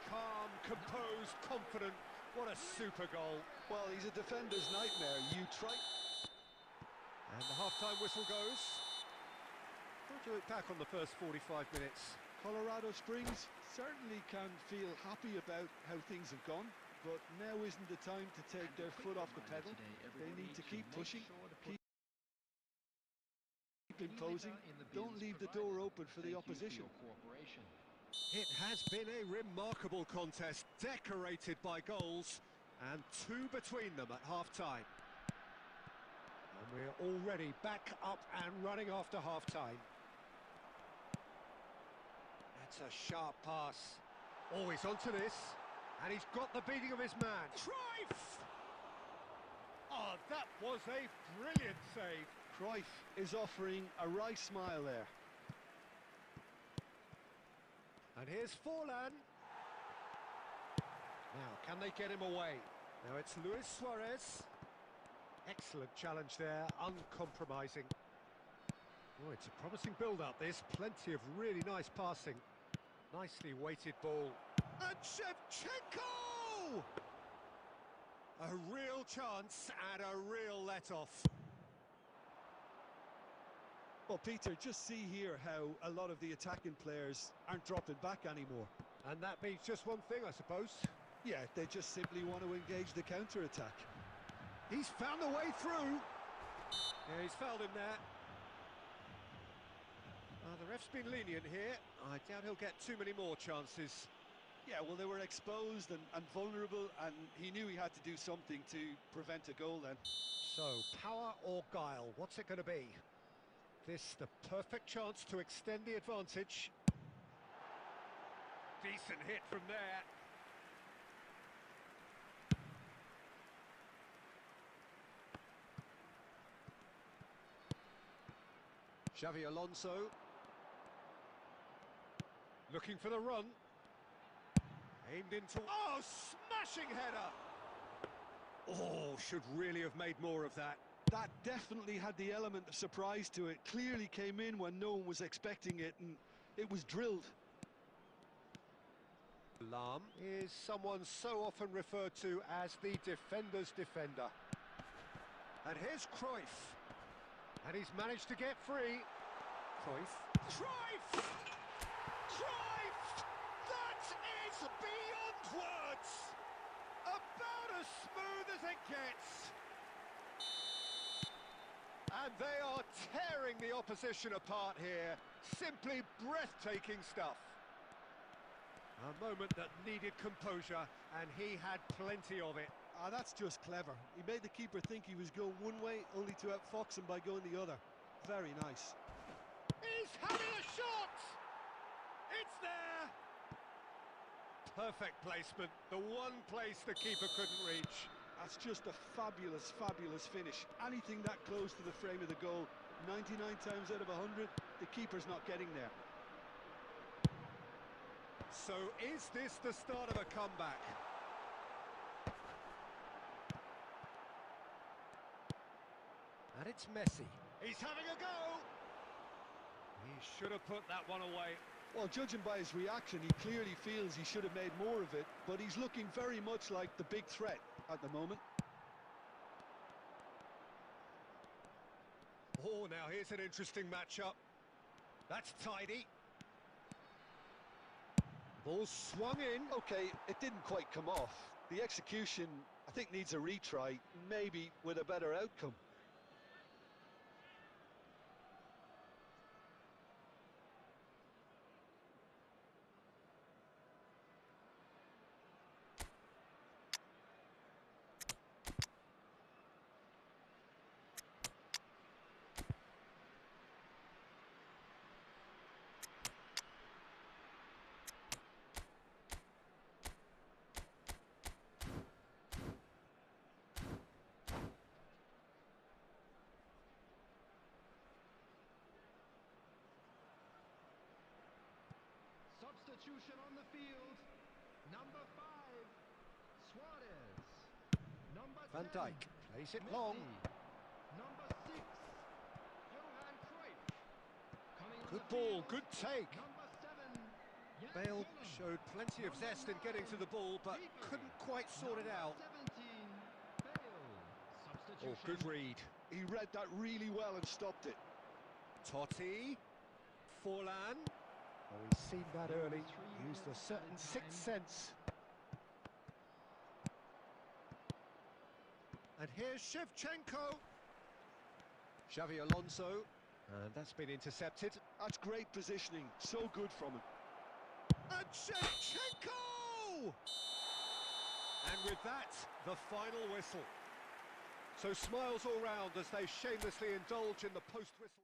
Calm, composed, confident. What a super goal. Well, he's a defender's nightmare. You try... And the half-time whistle goes. What do you look back on the first 45 minutes? Colorado Springs certainly can feel happy about how things have gone, but now isn't the time to take their foot off the pedal. They need to keep pushing, keep imposing. Don't leave the door open for the opposition. It has been a remarkable contest, decorated by goals, and two between them at half-time. And we're already back up and running after half-time. That's a sharp pass. Oh, he's onto this, and he's got the beating of his man. Cruyff! Oh, that was a brilliant save. Cruyff is offering a wry smile there. And here's Forlan. Now, can they get him away? Now it's Luis Suarez. Excellent challenge there, uncompromising. Oh, it's a promising build-up, this. Plenty of really nice passing. Nicely weighted ball. And Shevchenko! A real chance and a real let-off. Well, Peter, just see here how a lot of the attacking players aren't dropping back anymore. And that means just one thing, I suppose. Yeah, they just simply want to engage the counter-attack. He's found the way through. Yeah, he's fouled him there. The ref's been lenient here. I doubt he'll get too many more chances. Yeah, well, they were exposed and vulnerable, and he knew he had to do something to prevent a goal then. So, power or guile, what's it going to be? This the perfect chance to extend the advantage. Decent hit from there. Xavi Alonso. Looking for the run. Aimed into... Oh, smashing header! Oh, should really have made more of that. That definitely had the element of surprise to it. Clearly came in when no one was expecting it, and it was drilled. Lahm is someone so often referred to as the defender's defender. And here's Cruyff. And he's managed to get free. Cruyff. Cruyff! Cruyff! That is beyond words! About as smooth as it gets. And they are tearing the opposition apart here. Simply breathtaking stuff. A moment that needed composure, and he had plenty of it. That's just clever. He made the keeper think he was going one way, only to outfox him by going the other. Very nice. He's having a shot! It's there! Perfect placement. The one place the keeper couldn't reach. That's just a fabulous, fabulous finish. Anything that close to the frame of the goal, 99 times out of 100, the keeper's not getting there. So is this the start of a comeback? And it's Messi. He's having a go! He should have put that one away. Well, judging by his reaction, he clearly feels he should have made more of it, but he's looking very much like the big threat at the moment. Oh, now here's an interesting matchup. That's tidy. Ball swung in. Okay, it didn't quite come off. The execution, I think, needs a retry, maybe with a better outcome. Substitution on the field. Number 5, Suarez. Number Van 10, Dijk plays it long. Number 6, Johan Cruyff. Coming on Good the ball, field, good take. Number 7, Bale showed plenty of zest in getting to the ball, but couldn't quite sort it out. 17, Bale. Oh, Substitution. good read. He read that really well and stopped it. Totti. Forlan. Oh, he's seen that early, used a certain sixth sense. And here's Shevchenko. Xavi Alonso. And that's been intercepted. That's great positioning, so good from him. And Shevchenko! And with that, the final whistle. So smiles all round as they shamelessly indulge in the post-whistle.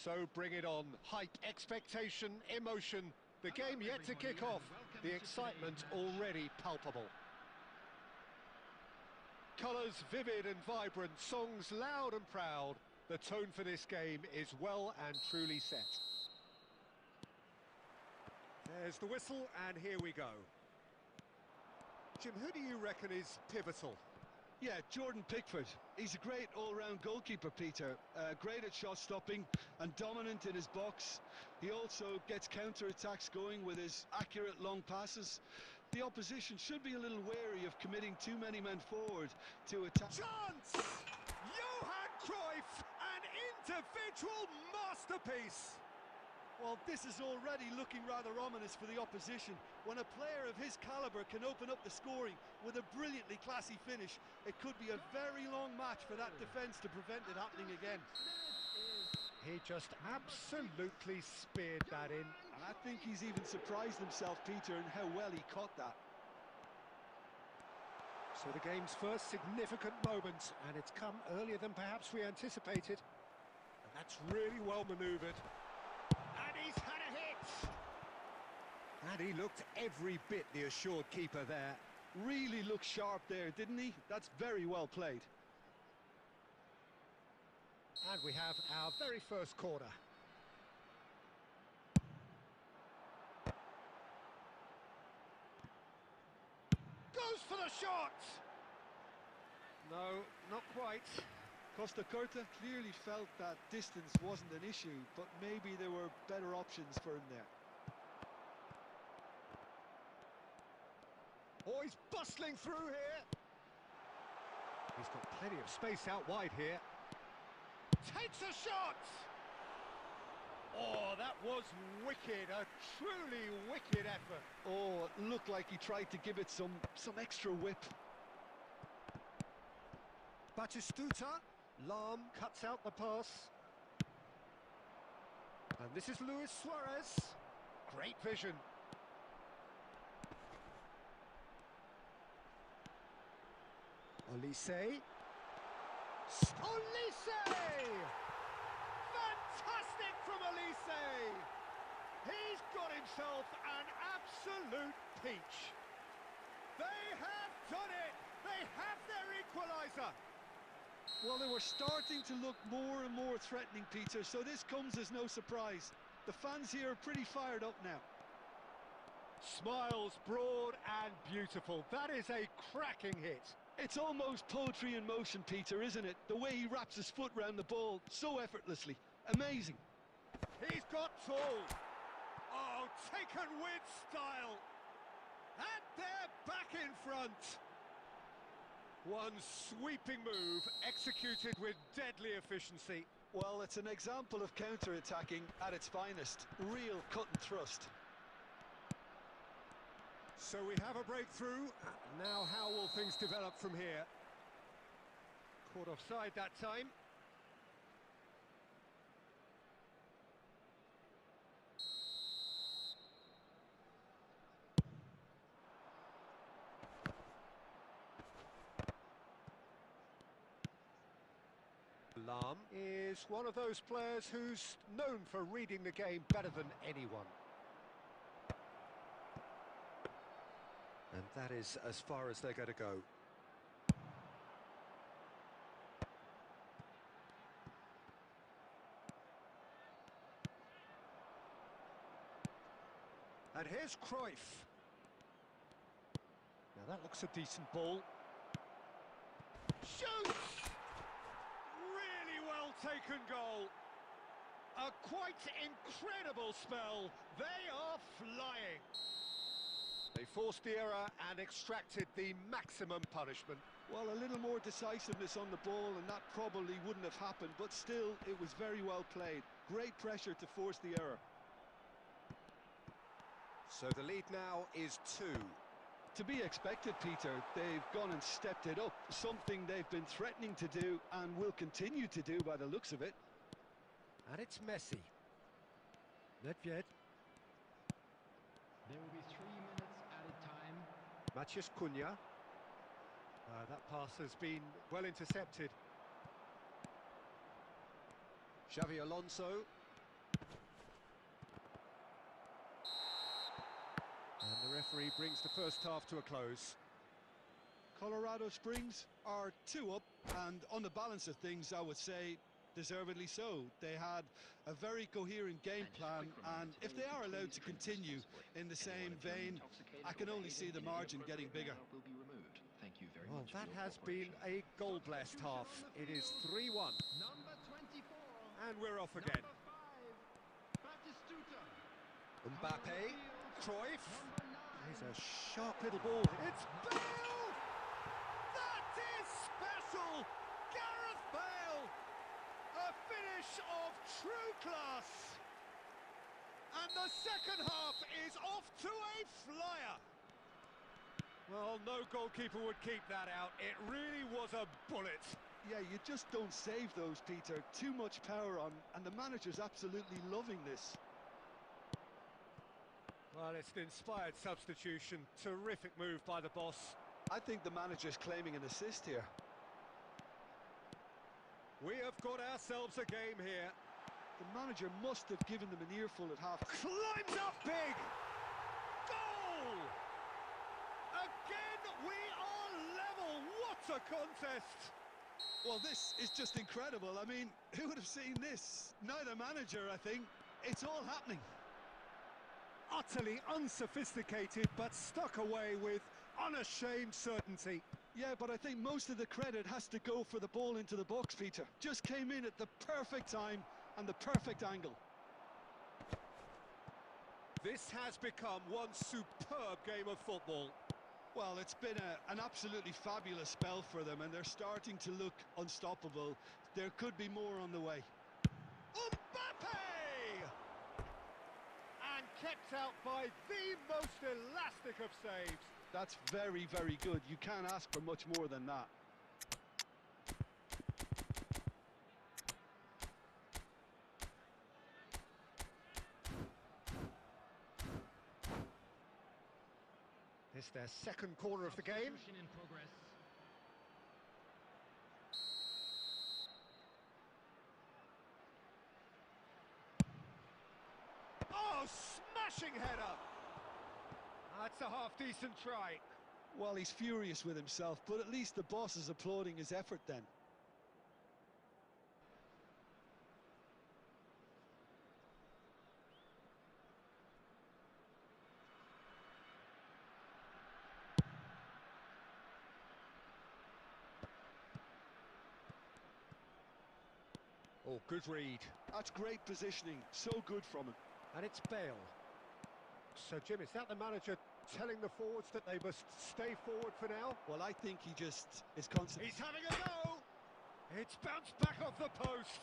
So bring it on. Hype, expectation, emotion. The game yet to kick off. The excitement already palpable. Colours vivid and vibrant, songs loud and proud. The tone for this game is well and truly set. There's the whistle, and here we go. Jim, who do you reckon is pivotal? Yeah, Jordan Pickford. He's a great all-round goalkeeper, Peter. Great at shot stopping and dominant in his box. He also gets counter-attacks going with his accurate long passes. The opposition should be a little wary of committing too many men forward to attack. Chance! Johan Cruyff, an individual masterpiece! Well, this is already looking rather ominous for the opposition. When a player of his calibre can open up the scoring with a brilliantly classy finish, it could be a very long match for that defence to prevent it happening again. He just absolutely speared that in. And I think he's even surprised himself, Peter, in how well he caught that. So the game's first significant moment, and it's come earlier than perhaps we anticipated. And that's really well manoeuvred. And he's had a hit! And he looked every bit the assured keeper there. Really looked sharp there, didn't he? That's very well played. And we have our very first corner. Goes for the shot! No, not quite. Costa Curta clearly felt that distance wasn't an issue, but maybe there were better options for him there. Oh, he's bustling through here. He's got plenty of space out wide here. Takes a shot! Oh, that was wicked, a truly wicked effort. Oh, it looked like he tried to give it some extra whip. Batistuta, Lam cuts out the pass. And this is Luis Suarez. Great vision. Olise. Olise! Fantastic from Olise! He's got himself an absolute peach. They have done it! They have their equaliser! Well, they were starting to look more and more threatening, Peter, so this comes as no surprise. The fans here are pretty fired up now. Smiles broad and beautiful. That is a cracking hit. It's almost poetry in motion, Peter, isn't it? The way he wraps his foot round the ball so effortlessly. Amazing. He's got tall. Oh, taken with style. And they're back in front. One sweeping move, executed with deadly efficiency. Well, it's an example of counter-attacking at its finest. Real cut and thrust. So we have a breakthrough. Now how will things develop from here? Caught offside that time. Lam is one of those players who's known for reading the game better than anyone. And that is as far as they're going to go. And here's Cruyff. Now that looks a decent ball. Shoots! Really well taken goal. A quite incredible spell. They are flying. They forced the error and extracted the maximum punishment. Well, a little more decisiveness on the ball and that probably wouldn't have happened, but still, it was very well played. Great pressure to force the error. So the lead now is 2. To be expected, Peter. They've gone and stepped it up, something they've been threatening to do and will continue to do by the looks of it. And it's Messi. Nedved. There will be 3 minutes added time. Maciej Cunha. That pass has been well intercepted. Xavi Alonso. And the referee brings the first half to a close. Colorado Springs are 2 up, and on the balance of things, I would say deservedly so. They had a very coherent game plan, and if they are allowed to continue in the same vein, I can only see the margin getting bigger. Well, that has been a goal-blessed half. It is 3-1. Number 24. And we're off again. Number 5. Batistuta. Mbappe, Cruyff. Number 9. Plays a sharp little ball. It's Bale! That is special! Gareth Bale! A finish of true class! And the second half is off to a flyer! Well, no goalkeeper would keep that out. It really was a bullet. Yeah, you just don't save those, Peter. Too much power on, and the manager's absolutely loving this. Well, it's an inspired substitution. Terrific move by the boss. I think the manager's claiming an assist here. We have got ourselves a game here. The manager must have given them an earful at half. Climbs up big! Goal! Again, we are level. What a contest! Well, this is just incredible. I mean, who would have seen this? Neither manager, I think. It's all happening. Utterly unsophisticated, but stuck away with unashamed certainty. Yeah, but I think most of the credit has to go for the ball into the box, Peter. Just came in at the perfect time and the perfect angle. This has become one superb game of football. Well, it's been an absolutely fabulous spell for them, and they're starting to look unstoppable. There could be more on the way. Mbappe! And kept out by the most elastic of saves. That's very, very good. You can't ask for much more than that. It's their second corner of the game. In progress. Oh, smashing header! That's a half-decent try. Well, he's furious with himself, but at least the boss is applauding his effort then. Oh, good read. That's great positioning. So good from him. And it's Bale. So, Jim, is that the manager telling the forwards that they must stay forward for now? Well, I think he just is constant. He's having a go! It's bounced back off the post.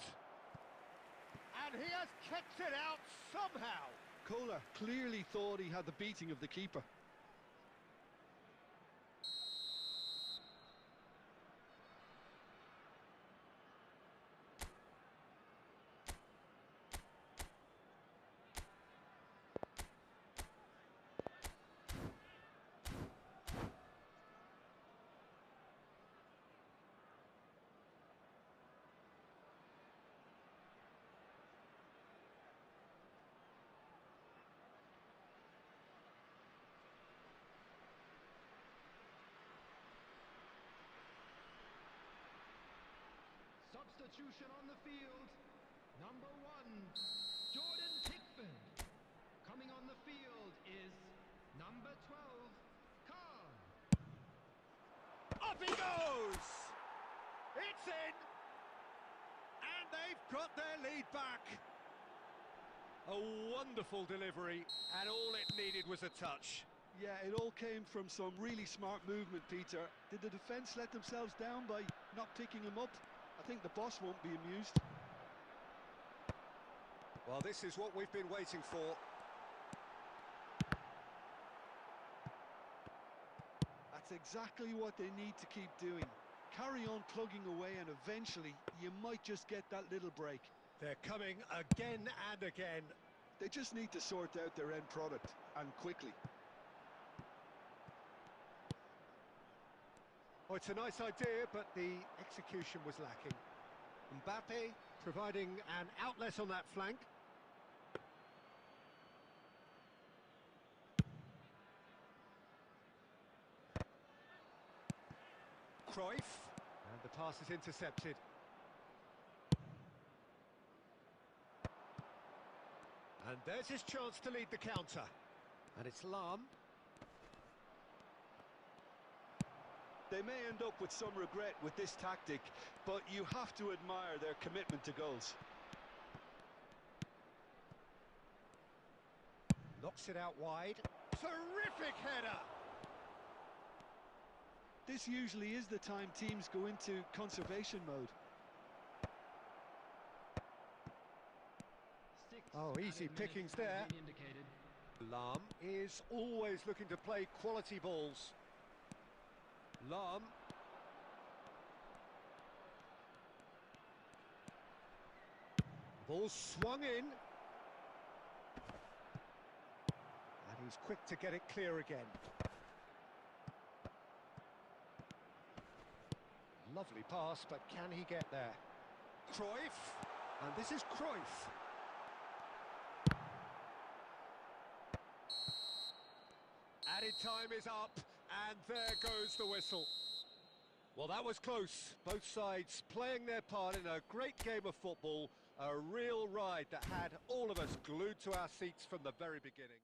And he has kept it out somehow. Kohler clearly thought he had the beating of the keeper. Substitution on the field. Number 1, Jordan Pickford. Coming on the field is number 12, Khan. Up he goes! It's in! And they've got their lead back. A wonderful delivery, and all it needed was a touch. Yeah, it all came from some really smart movement, Peter. Did the defence let themselves down by not picking him up? I think the boss won't be amused. Well, this is what we've been waiting for. That's exactly what they need to keep doing. Carry on plugging away, and eventually you might just get that little break. They're coming again and again. They just need to sort out their end product, and quickly. Oh, it's a nice idea, but the execution was lacking. Mbappe providing an outlet on that flank. Cruyff, and the pass is intercepted. And there's his chance to lead the counter. And it's Lam. They may end up with some regret with this tactic, but you have to admire their commitment to goals. Knocks it out wide. Terrific header! This usually is the time teams go into conservation mode. Oh, easy pickings there. Lam is always looking to play quality balls. Lam. Ball swung in. And he's quick to get it clear again. Lovely pass, but can he get there? Cruyff. And this is Cruyff. Added time is up, and there goes the whistle. Well, that was close. Both sides playing their part in a great game of football, a real ride that had all of us glued to our seats from the very beginning.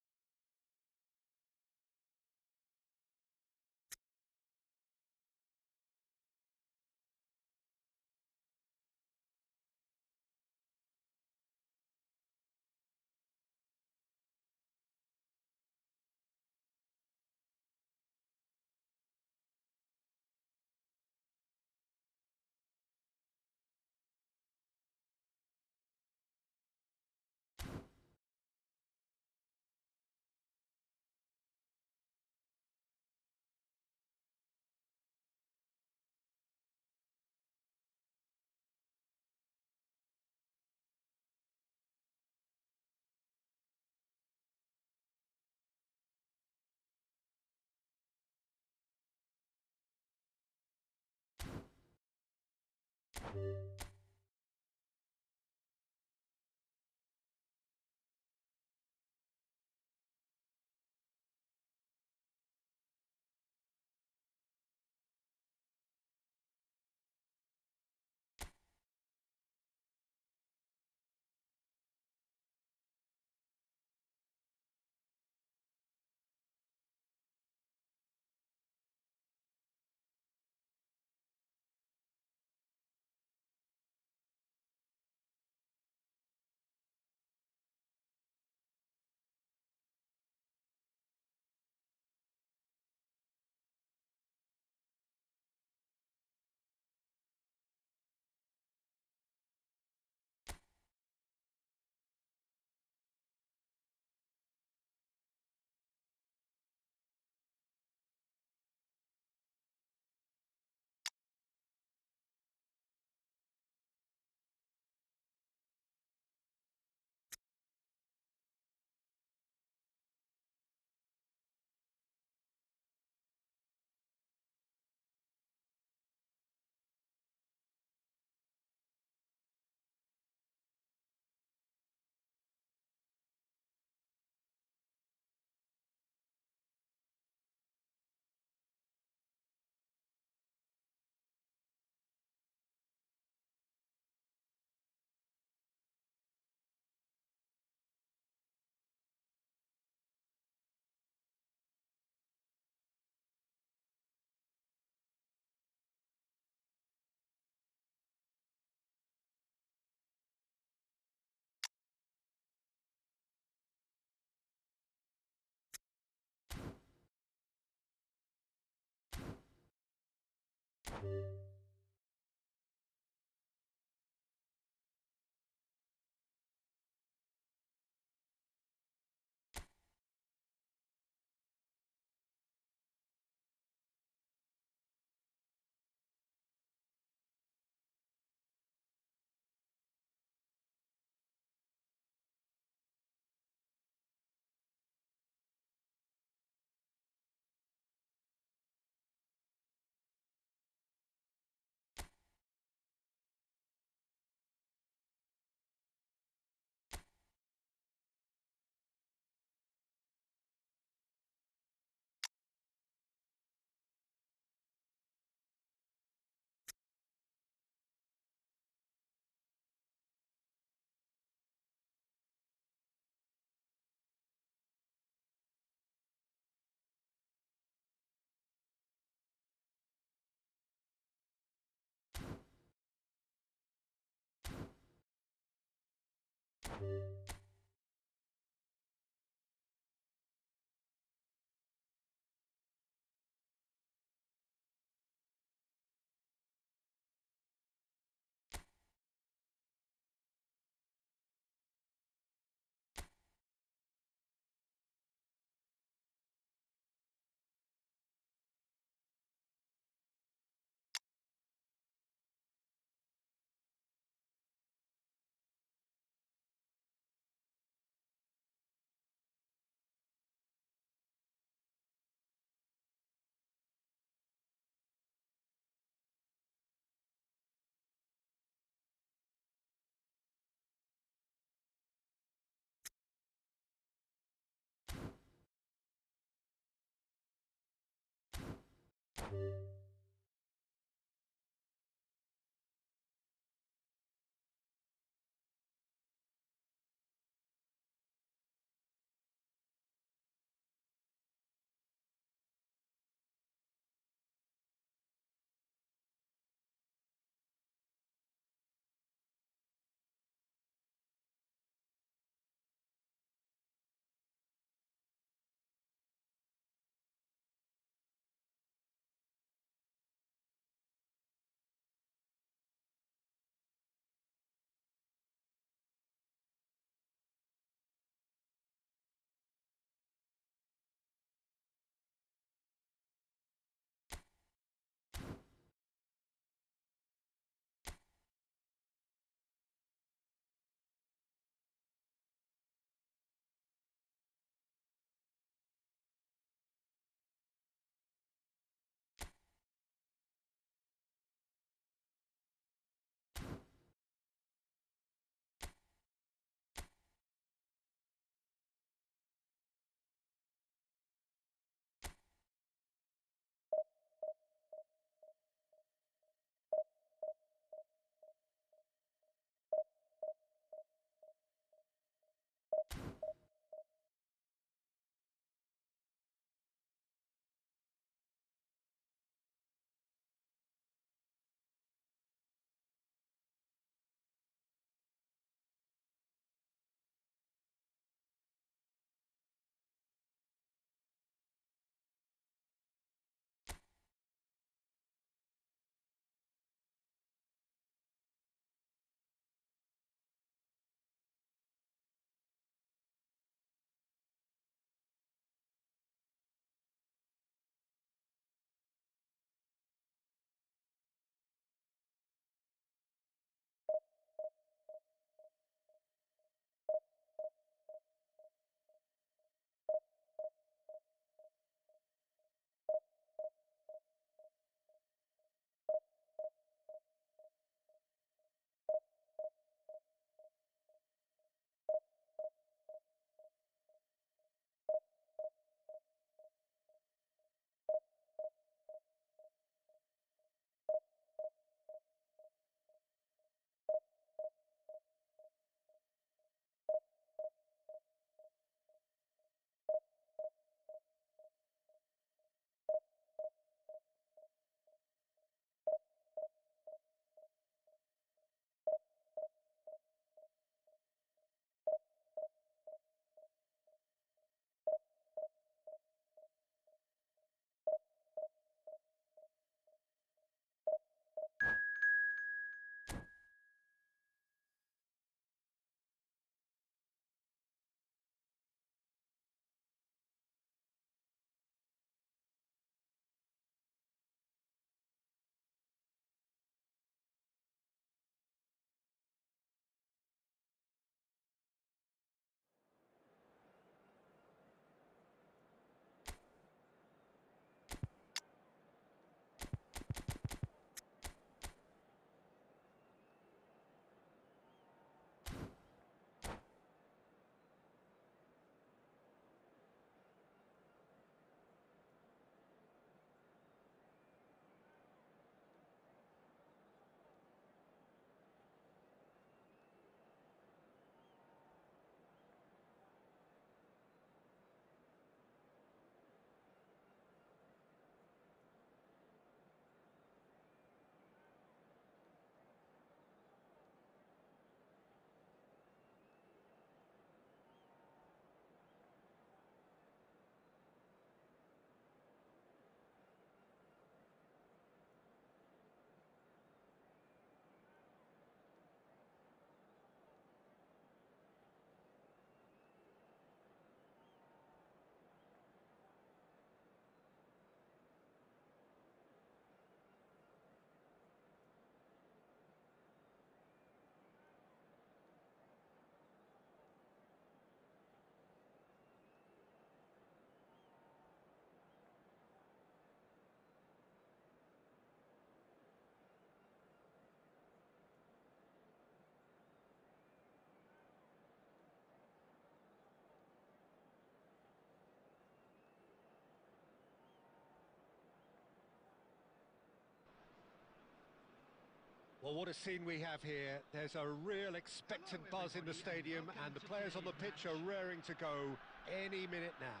Well, what a scene we have here. There's a real expectant buzz in the stadium, and the players on the pitch are raring to go any minute now.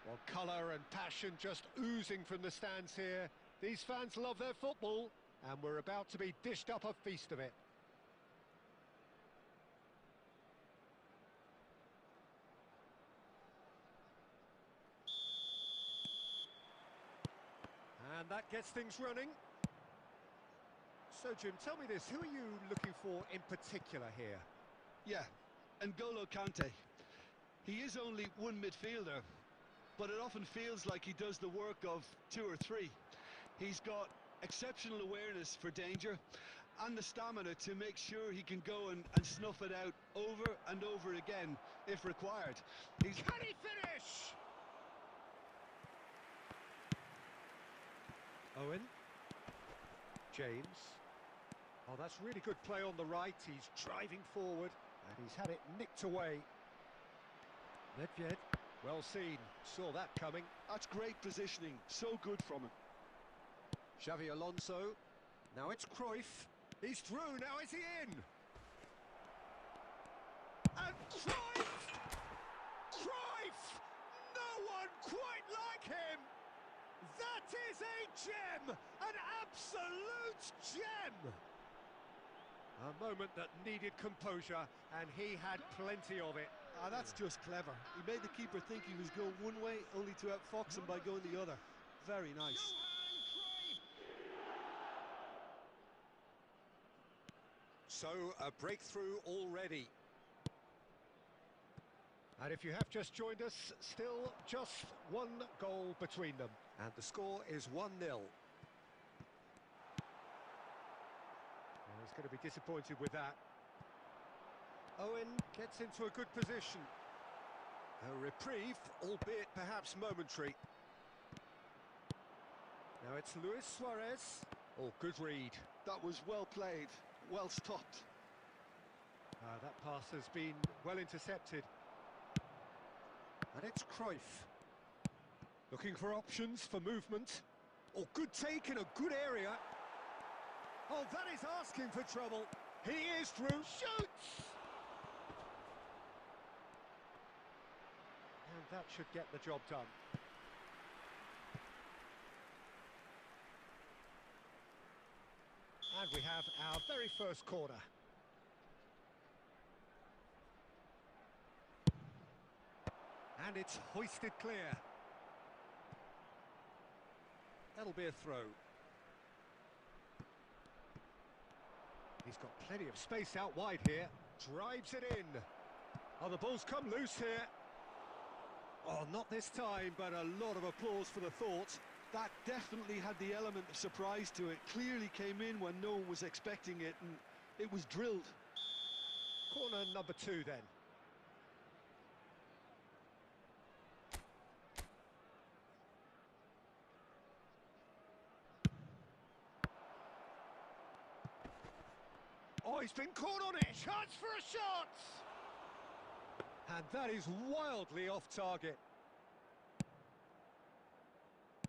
Well, colour and passion just oozing from the stands here. These fans love their football, and we're about to be dished up a feast of it. And that gets things running. So, Jim, tell me this, who are you looking for in particular here? Yeah, N'Golo Kante. He is only one midfielder, but it often feels like he does the work of two or three. He's got exceptional awareness for danger and the stamina to make sure he can go and snuff it out over and over again if required. Can he finish? Owen. James. Oh, that's really good play on the right. He's driving forward, and he's had it nicked away. Nedved, well seen, saw that coming. That's great positioning, so good from him. Xavi Alonso, now it's Cruyff. He's through, now is he in? And Cruyff! Cruyff! No one quite like him! That is a gem! An absolute gem! A moment that needed composure, and he had plenty of it. Ah, that's just clever. He made the keeper think he was going one way, only to outfox him by going the other. Very nice. So, a breakthrough already. And if you have just joined us, still just one goal between them. And the score is 1-0. He's going to be disappointed with that. Owen gets into a good position. A reprieve, albeit perhaps momentary. Now it's Luis Suarez. Oh, good read. That was well played, well stopped. That pass has been well intercepted. And it's Cruyff. Looking for options for movement. Oh, good take in a good area. Oh, that is asking for trouble. He is through. Shoots! And that should get the job done. And we have our very first corner. And it's hoisted clear. That'll be a throw. He's got plenty of space out wide here. Drives it in. Oh, the ball's come loose here. Oh, not this time, but a lot of applause for the thought. That definitely had the element of surprise to it. Clearly came in when no one was expecting it, and it was drilled. Corner number 2 then. Oh, he's been caught on it. Chance for a shot! And that is wildly off target.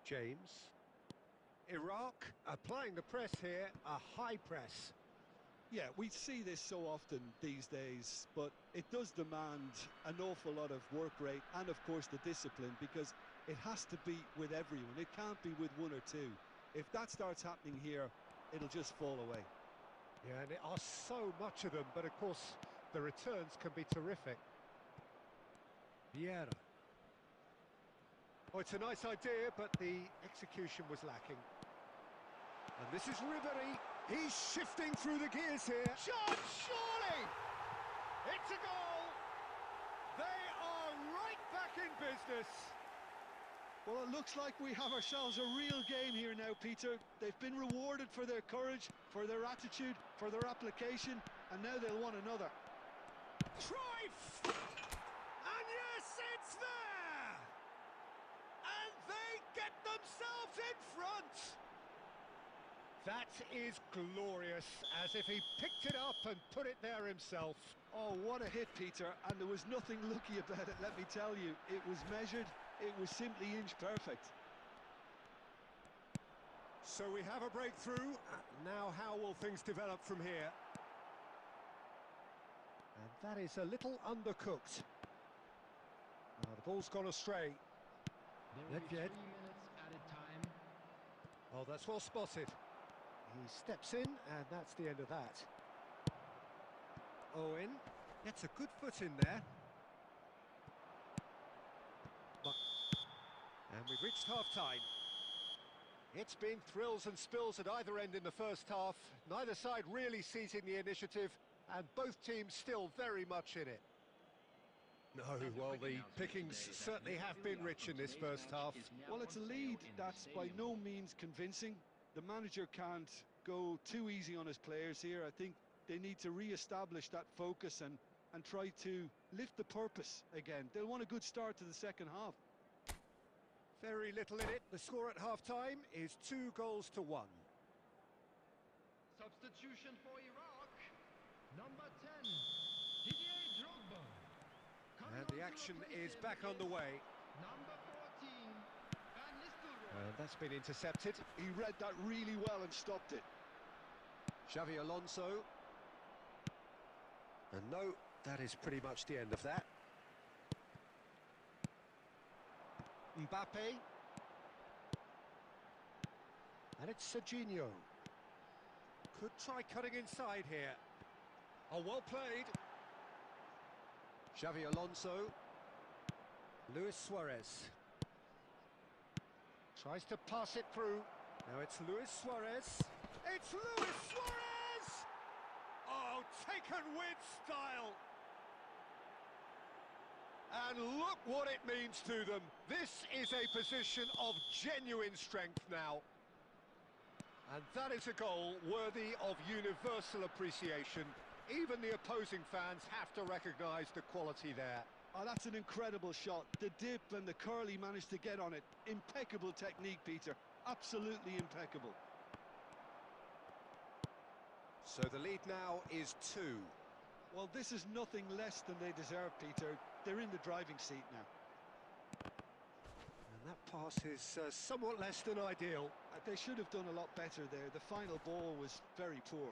James. Iraq applying the press here, a high press. Yeah, we see this so often these days, but it does demand an awful lot of work rate and, of course, the discipline, because it has to be with everyone. It can't be with one or two. If that starts happening here, it'll just fall away. Yeah, and there are so much of them, but of course the returns can be terrific. Vieira. Oh, it's a nice idea, but the execution was lacking. And this is Ribery. He's shifting through the gears here. Shot, surely! It's a goal! They are right back in business. Well, it looks like we have ourselves a real game here now, Peter. They've been rewarded for their courage, for their attitude, for their application, and now they'll want another. Cruyff! And yes, it's there! And they get themselves in front! That is glorious, as if he picked it up and put it there himself. Oh, what a hit, Peter, and there was nothing lucky about it, let me tell you. It was measured, it was simply inch perfect. So we have a breakthrough. Now how will things develop from here? And that is a little undercooked. The ball's gone astray. There will be 3 Nedved. minutes added time. Oh, that's well spotted. He steps in, and that's the end of that. Owen gets a good foot in there. And we've reached half-time. It's been thrills and spills at either end in the first half. Neither side really seizing the initiative, and both teams still very much in it. No, well, the pickings certainly have been rich in this first half. Well, it's a lead that's by no means convincing. The manager can't go too easy on his players here. I think they need to re-establish that focus and try to lift the purpose again. They'll want a good start to the second half. Very little in it. The score at half-time is 2-1. Substitution for Iraq. Number 10, Didier Drogba. Coming And on the to action replace is him back underway. Number 14, Van Nistelrooy. And that's been intercepted. He read that really well and stopped it. Xavi Alonso. And no, that is pretty much the end of that. Mbappe. And it's Serginho. Could try cutting inside here. Oh, well played. Xavi Alonso. Luis Suarez. Tries to pass it through. Now it's Luis Suarez. It's Luis Suarez! Oh, taken with style. And look what it means to them. This is a position of genuine strength now. And that is a goal worthy of universal appreciation. Even the opposing fans have to recognise the quality there. Oh, that's an incredible shot. The dip and the curl he managed to get on it. Impeccable technique, Peter. Absolutely impeccable. So the lead now is 2. Well, this is nothing less than they deserve, Peter. They're in the driving seat now. And that pass is somewhat less than ideal. They should have done a lot better there. The final ball was very poor.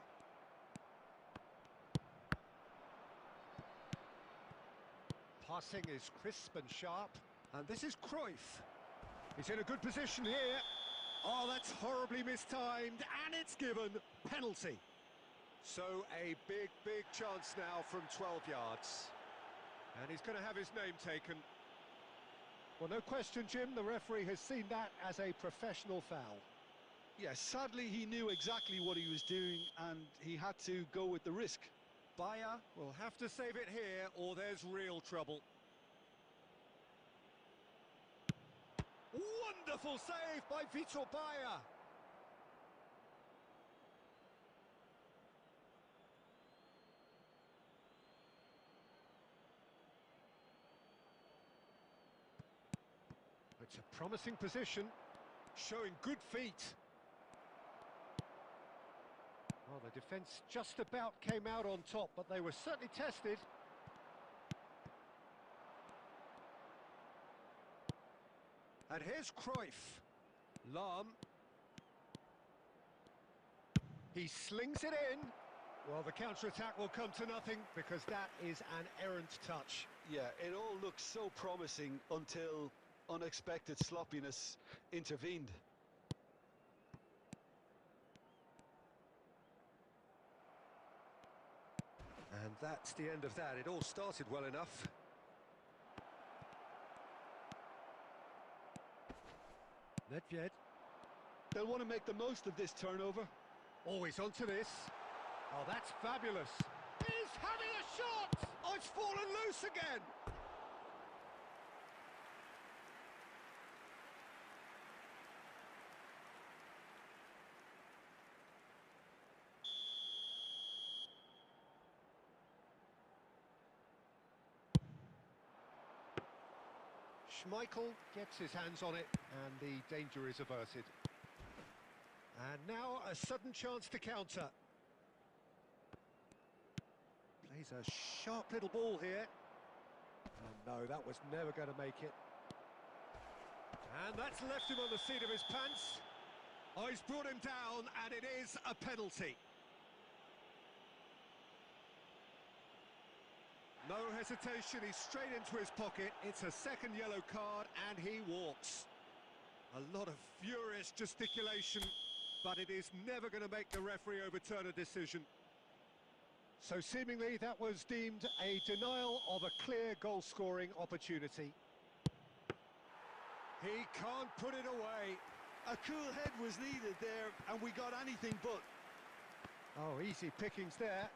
Passing is crisp and sharp. And this is Cruyff. He's in a good position here. Oh, that's horribly mistimed. And it's given. Penalty. So a big chance now from 12 yards. And he's going to have his name taken. Well, no question, Jim, the referee has seen that as a professional foul. Yes, sadly he knew exactly what he was doing and he had to go with the risk. Bayer will have to save it here or there's real trouble. Wonderful save by Vitor Bayer. It's a promising position, showing good feet. Well, the defence just about came out on top, but they were certainly tested. And here's Cruyff. Lahm. He slings it in. Well, the counter-attack will come to nothing because that is an errant touch. Yeah, it all looked so promising until unexpected sloppiness intervened. And that's the end of that. It all started well enough. Nedved. They'll want to make the most of this turnover. Always onto this. Oh, that's fabulous. He's having a shot! Oh, it's fallen loose again! Schmeichel gets his hands on it and the danger is averted. And now a sudden chance to counter. Plays a sharp little ball here. And no, that was never going to make it. And that's left him on the seat of his pants. Oh, he's brought him down, and it is a penalty. No hesitation, he's straight into his pocket. It's a second yellow card, and he walks. A lot of furious gesticulation, but it is never going to make the referee overturn a decision. So seemingly that was deemed a denial of a clear goal-scoring opportunity. He can't put it away. A cool head was needed there, and we got anything but. Oh, easy pickings there.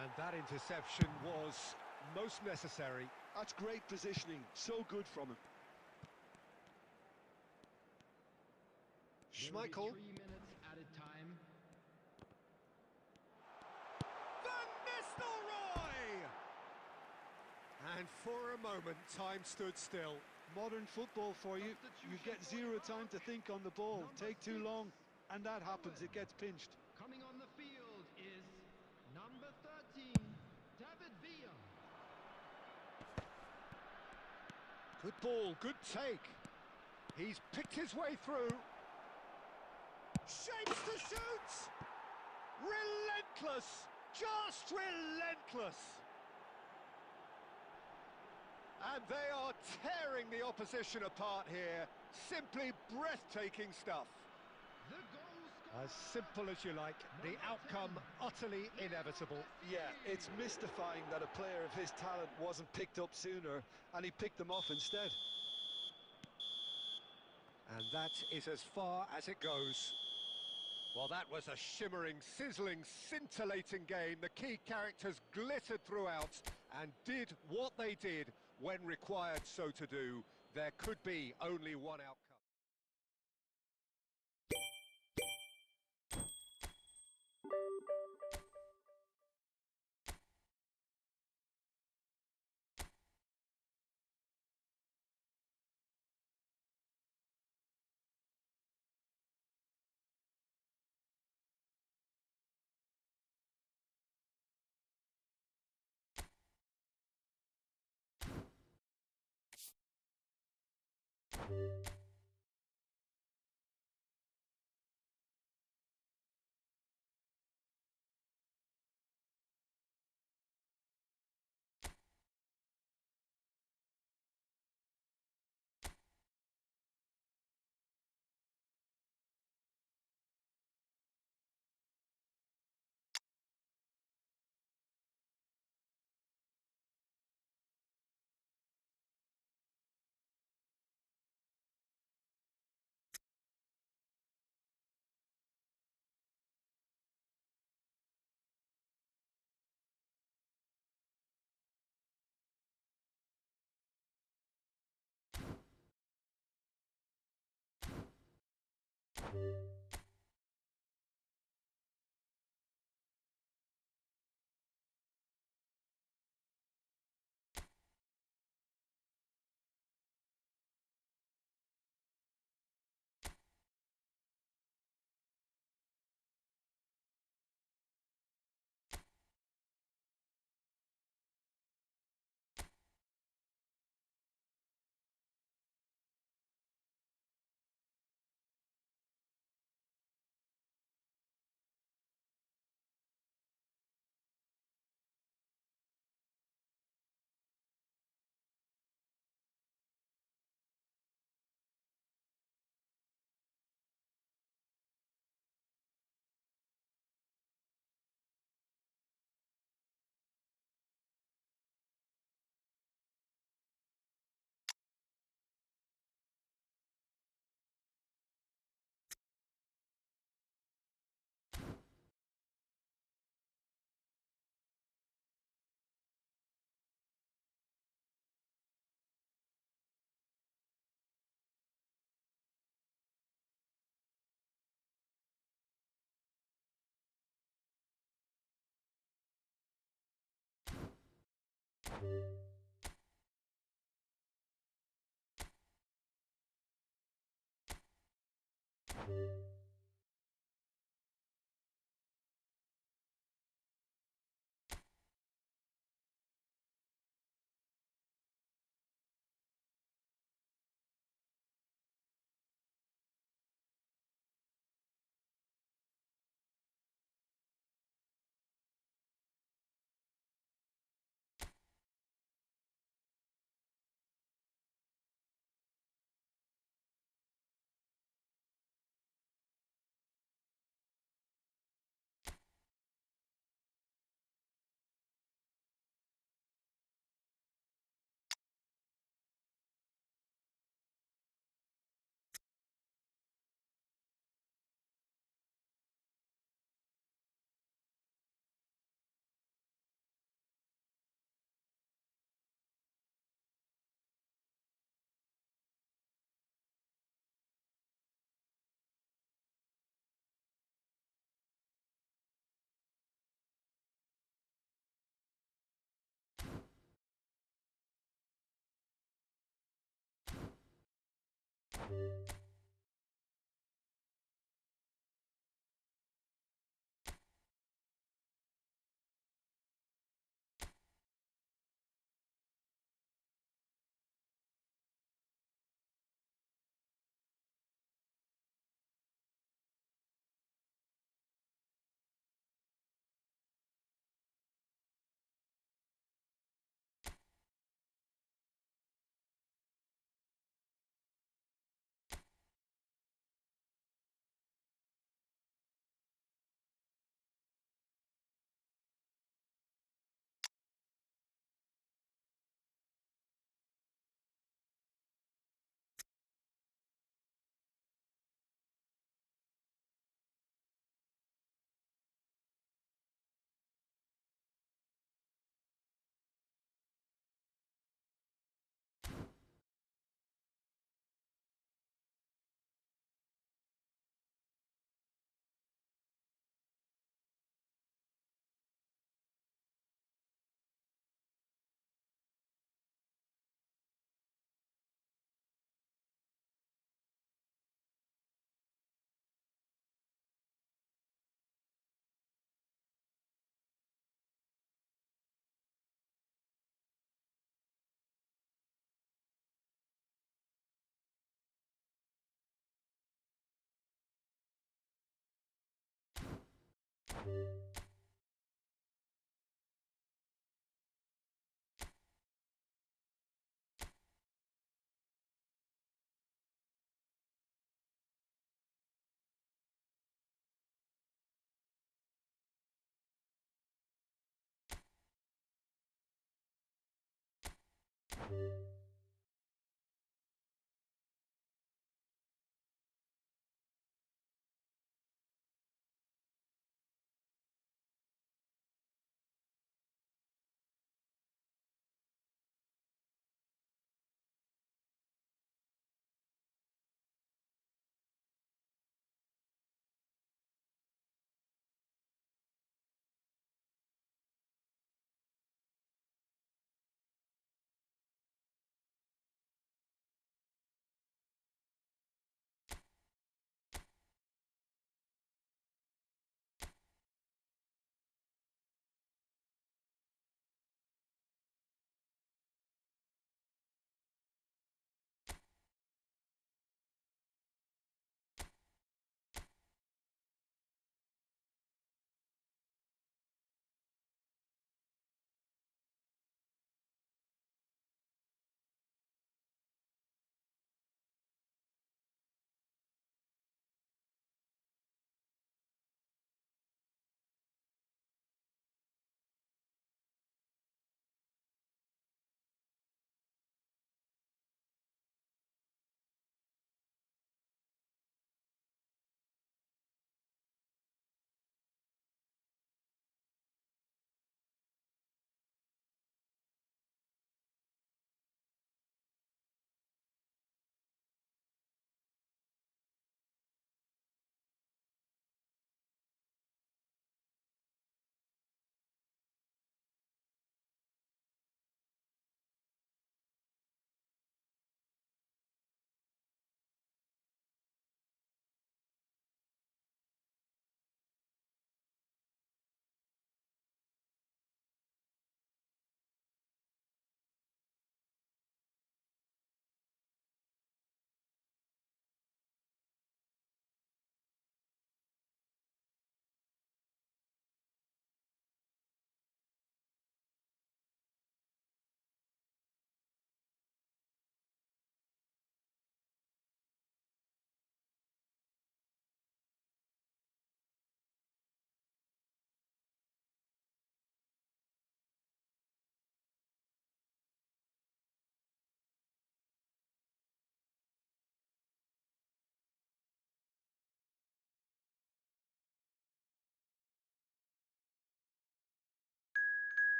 And that interception was most necessary. That's great positioning, so good from him. Schmeichel. 3 minutes at a time. Van Nistelrooy! And for a moment, time stood still. Modern football for you. You get zero time to think on the ball. Take too long, and that happens. It gets pinched. Coming on the field is number 13, David Villa. Good ball, good take. He's picked his way through. Shapes to shoot! Relentless! Just relentless! And they are tearing the opposition apart here. Simply breathtaking stuff. The goal scorer. As simple as you like, the outcome utterly inevitable. Yeah, it's mystifying that a player of his talent wasn't picked up sooner, and he picked them off instead. And that is as far as it goes. Well, that was a shimmering, sizzling, scintillating game. The key characters glittered throughout and did what they did when required so to do. There could be only one outcome.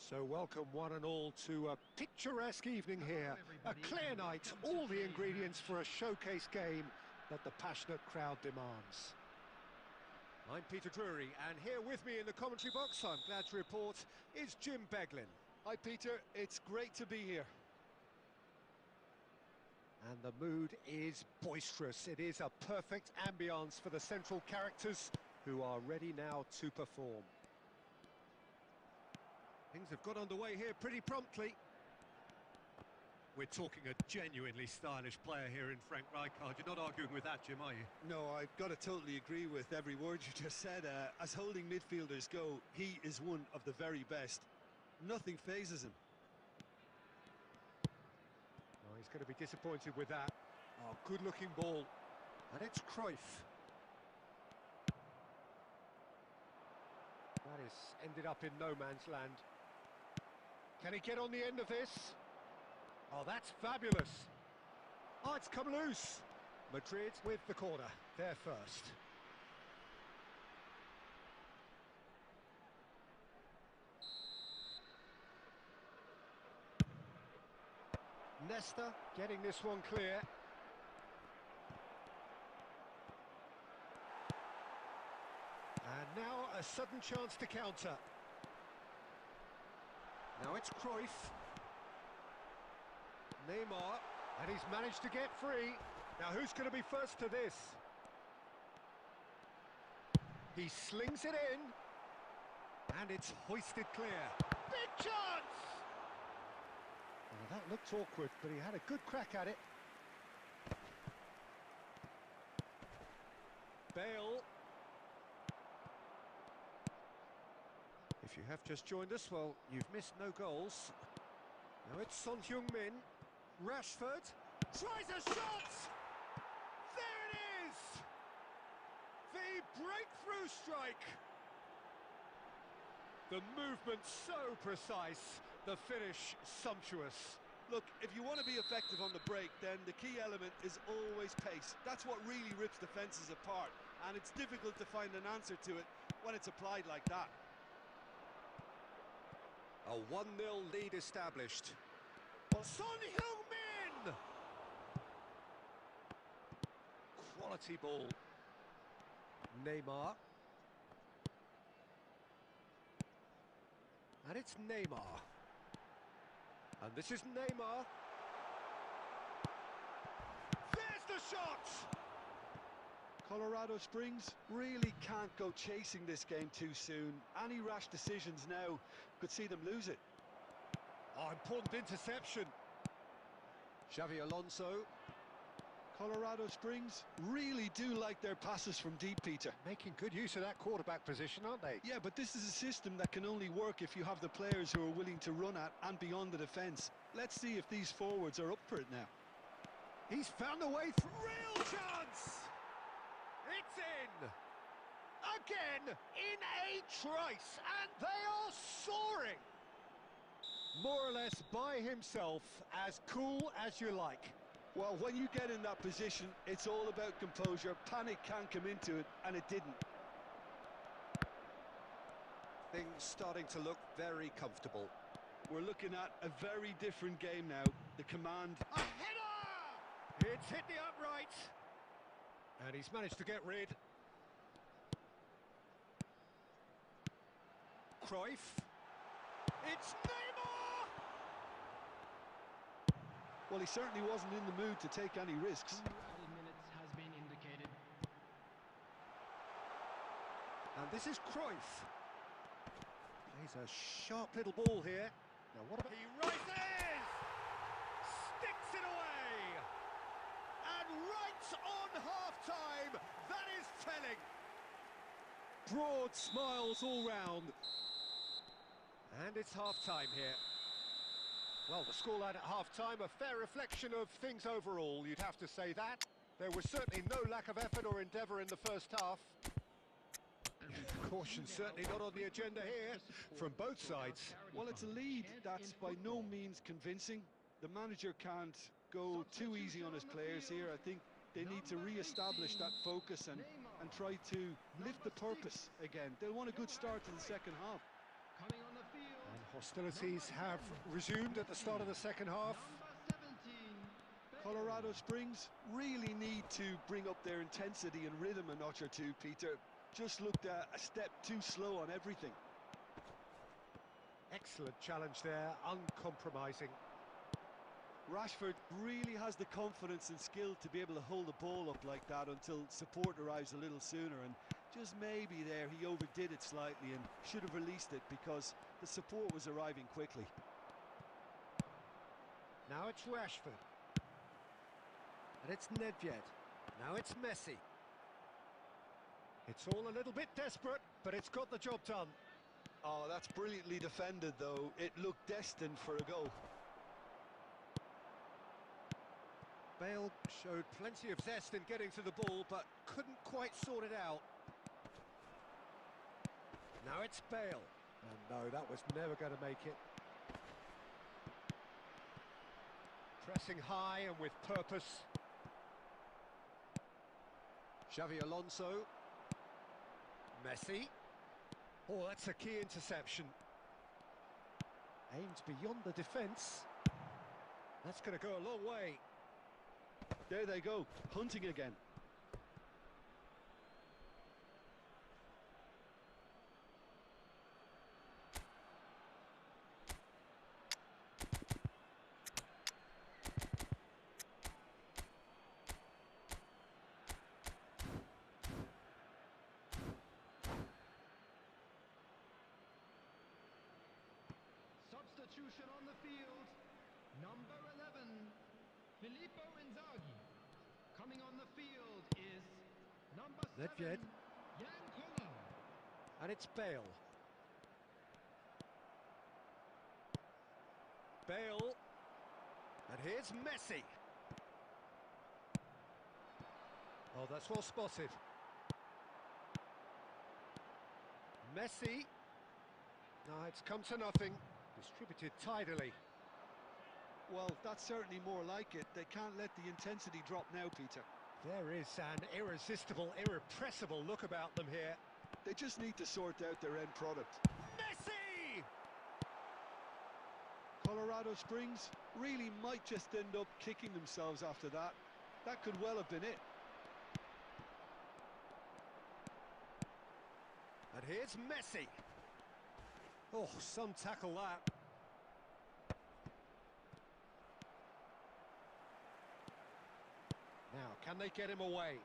So welcome one and all to a picturesque evening here. A clear night, all the ingredients for a showcase game that the passionate crowd demands. I'm Peter Drury, and here with me in the commentary box, I'm glad to report, is Jim Beglin. Hi, Peter. It's great to be here. And the mood is boisterous. It is a perfect ambience for the central characters who are ready now to perform. Things have got underway here pretty promptly. We're talking a genuinely stylish player here in Frank Rijkaard. You're not arguing with that, Jim, are you? No, I've got to totally agree with every word you just said. As holding midfielders go, he is one of the very best. Nothing phases him. Oh, he's going to be disappointed with that. Oh, good-looking ball. And it's Cruyff. That is ended up in no man's land. Can he get on the end of this? Oh, that's fabulous. Oh, it's come loose. Madrid with the corner. They're first. Nesta getting this one clear. And now a sudden chance to counter. Now it's Cruyff. Neymar, and he's managed to get free. Now who's going to be first to this? He slings it in, and it's hoisted clear. Big chance! Well, that looked awkward, but he had a good crack at it. Bale. If you have just joined us, well, you've missed no goals. Now it's Son Heung-min. Rashford tries a shot! There it is! The breakthrough strike! The movement so precise, the finish sumptuous. Look, if you want to be effective on the break, then the key element is always pace. That's what really rips defences apart, and it's difficult to find an answer to it when it's applied like that. A 1-0 lead established. Son Heung-min! Quality ball. Neymar. And it's Neymar. And this is Neymar. There's the shot! Colorado Springs really can't go chasing this game too soon. Any rash decisions now could see them lose it. Oh, important interception. Xavi Alonso. Colorado Springs really do like their passes from deep, Peter. Making good use of that quarterback position, aren't they? Yeah, but this is a system that can only work if you have the players who are willing to run at and beyond the defence. Let's see if these forwards are up for it now. He's found a way through. Real chance! It's in! Again, in a trice, and they are soaring! More or less by himself, as cool as you like. Well, when you get in that position, it's all about composure. Panic can come into it, and it didn't. Things starting to look very comfortable. We're looking at a very different game now. The command... A header! It's hit the upright. And he's managed to get rid. Cruyff. It's Neymar! Well, he certainly wasn't in the mood to take any risks. 2 added minutes has been indicated. And this is Cruyff. Plays a sharp little ball here. Now what about... He rises! Sticks it away! And right on half-time, that is telling. Broad smiles all round. And it's half-time here. Well, the scoreline at half-time, a fair reflection of things overall, you'd have to say that. There was certainly no lack of effort or endeavour in the first half. Caution certainly not on the agenda here, from both sides. Well, it's a lead that's by no means convincing. The manager can't go too easy on his players here. I think they need to re-establish that focus and try to lift the purpose again. They'll want a good start to the second half. Coming on the field. And Hostilities have resumed at the start of the second half. Number 17. Colorado Springs really need to bring up their intensity and rhythm a notch or two, Peter. Just looked a step too slow on everything. Excellent challenge there, uncompromising. Rashford really has the confidence and skill to be able to hold the ball up like that until support arrives a little sooner, and just maybe there he overdid it slightly and should have released it because the support was arriving quickly. Now it's Rashford. And it's Nedved. Now it's Messi. It's all a little bit desperate, but it's got the job done. Oh, that's brilliantly defended though. It looked destined for a goal. Bale showed plenty of zest in getting to the ball, but couldn't quite sort it out. Now it's Bale. And no, that was never going to make it. Pressing high and with purpose. Xavi Alonso. Messi. Oh, that's a key interception. Aimed beyond the defence. That's going to go a long way. There they go, hunting again. Substitution on the field. Number 11, Filippo Inzaghi. Coming on the field is number 7, Nedved. Jan Koller. And it's Bale. Bale. And here's Messi. Oh, that's well spotted. Messi. No, it's come to nothing. Distributed tidily. Well, that's certainly more like it. They can't let the intensity drop now, Peter. There is an irresistible, irrepressible look about them here. They just need to sort out their end product. Messi! Colorado Springs really might just end up kicking themselves after that. That could well have been it. And here's Messi. Oh, some tackle that. Now, can they get him away?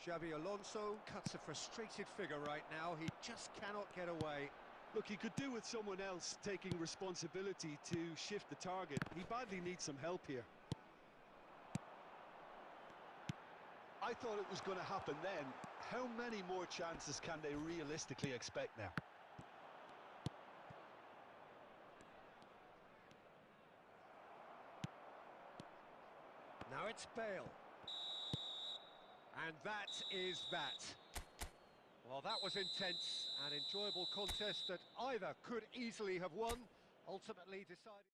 Xavi Alonso cuts a frustrated figure right now. He just cannot get away. Look, he could do with someone else taking responsibility to shift the target. He badly needs some help here. I thought it was going to happen then. How many more chances can they realistically expect now? Now it's Bale. And that is that. Well, that was intense, an enjoyable contest that either could easily have won, ultimately decided...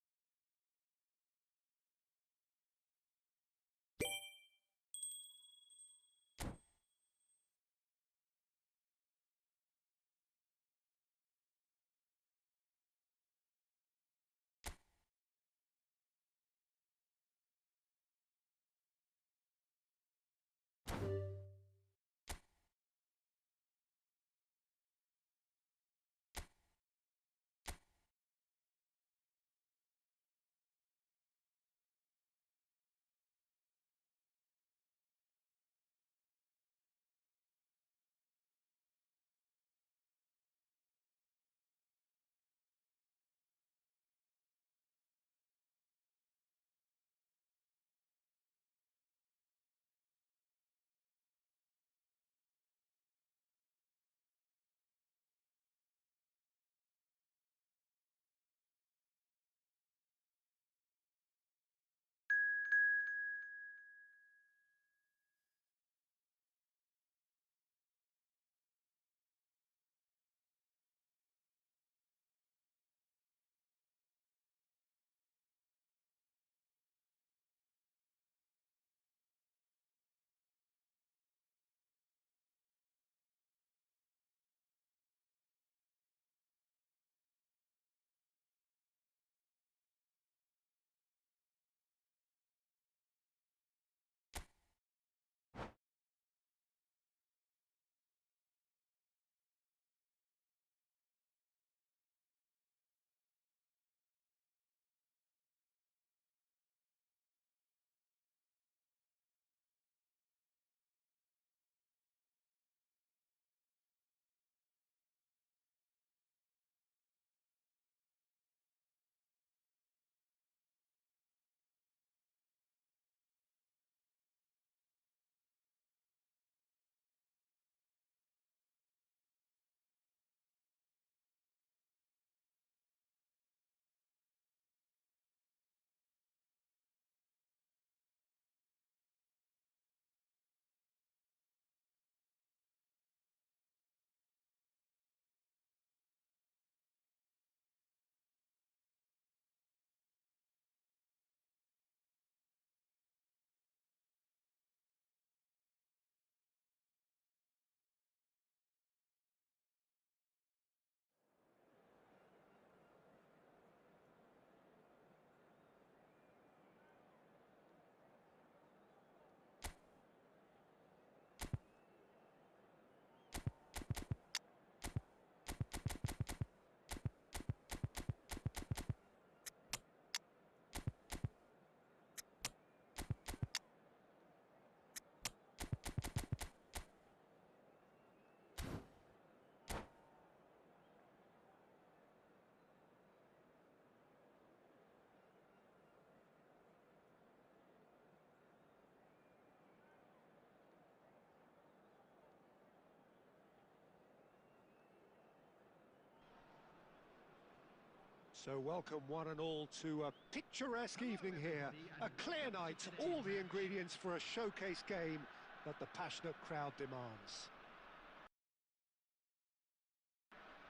So welcome one and all to a picturesque evening here. A clear night, all the ingredients for a showcase game that the passionate crowd demands.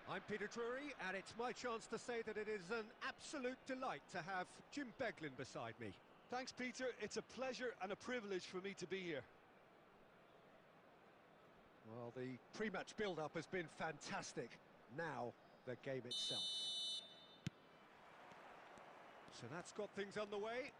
I'm Peter Drury, and it's my chance to say that it is an absolute delight to have Jim Beglin beside me. Thanks, Peter. It's a pleasure and a privilege for me to be here. Well, the pre-match build-up has been fantastic. Now, the game itself. So that's got things underway.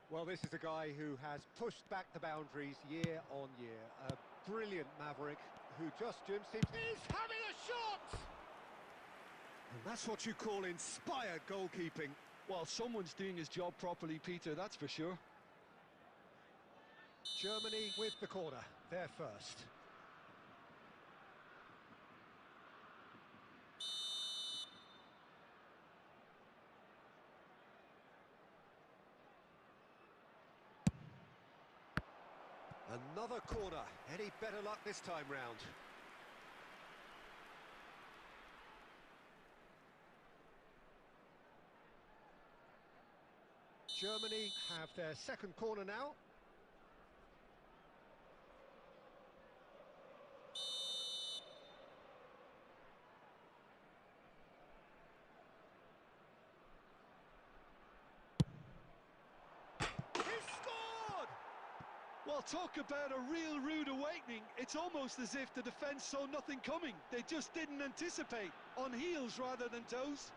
Well, this is a guy who has pushed back the boundaries year on year. A brilliant maverick who just, Jim, seems... He's having a shot! And that's what you call inspired goalkeeping. Well, someone's doing his job properly, Peter, that's for sure. Germany with the corner, they're first. Another corner. Any better luck this time round? Germany have their second corner now. Well, talk about a real rude awakening. It's almost as if the defence saw nothing coming. They just didn't anticipate. On heels rather than toes.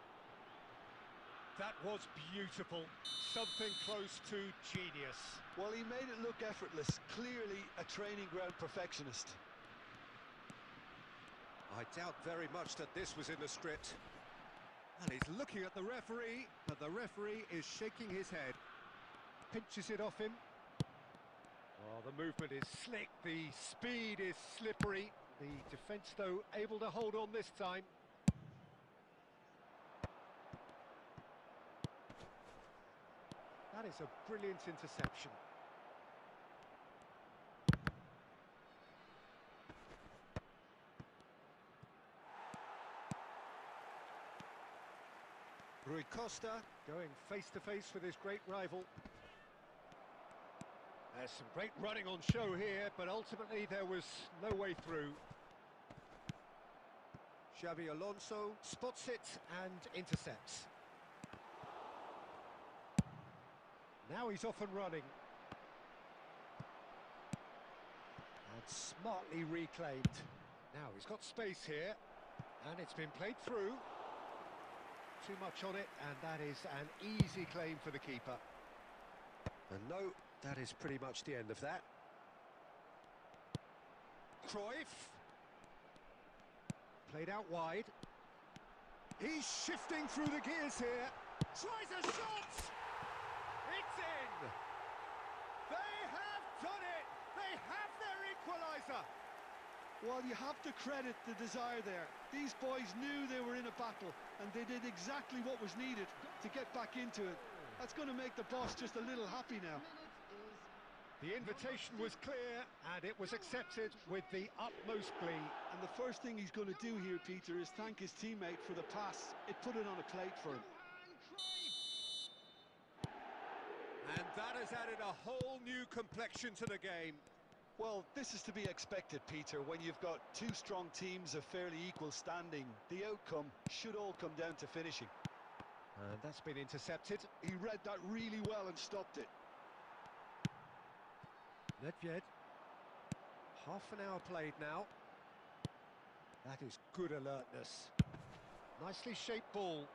That was beautiful. Something close to genius. Well, he made it look effortless. Clearly a training ground perfectionist. I doubt very much that this was in the script. And he's looking at the referee, but the referee is shaking his head. Pinches it off him. Oh, the movement is slick, the speed is slippery. The defence, though, able to hold on this time. That is a brilliant interception. Rui Costa going face-to-face with his great rival. There's some great running on show here, but ultimately there was no way through. Xabi Alonso spots it and intercepts. Now he's off and running. And smartly reclaimed. Now he's got space here, and it's been played through. Too much on it, and that is an easy claim for the keeper. And no, that is pretty much the end of that. Cruyff. Played out wide. He's shifting through the gears here. Tries a shot! It's in! They have done it! They have their equaliser! Well, you have to credit the desire there. These boys knew they were in a battle, and they did exactly what was needed to get back into it. That's going to make the boss just a little happy now. The invitation was clear, and it was accepted with the utmost glee. And the first thing he's going to do here, Peter, is thank his teammate for the pass. It put it on a plate for him. And that has added a whole new complexion to the game. Well, this is to be expected, Peter. When you've got two strong teams of fairly equal standing, the outcome should all come down to finishing. And that's been intercepted. He read that really well and stopped it. Nedved. Half an hour played now. That is good alertness. Nicely shaped ball.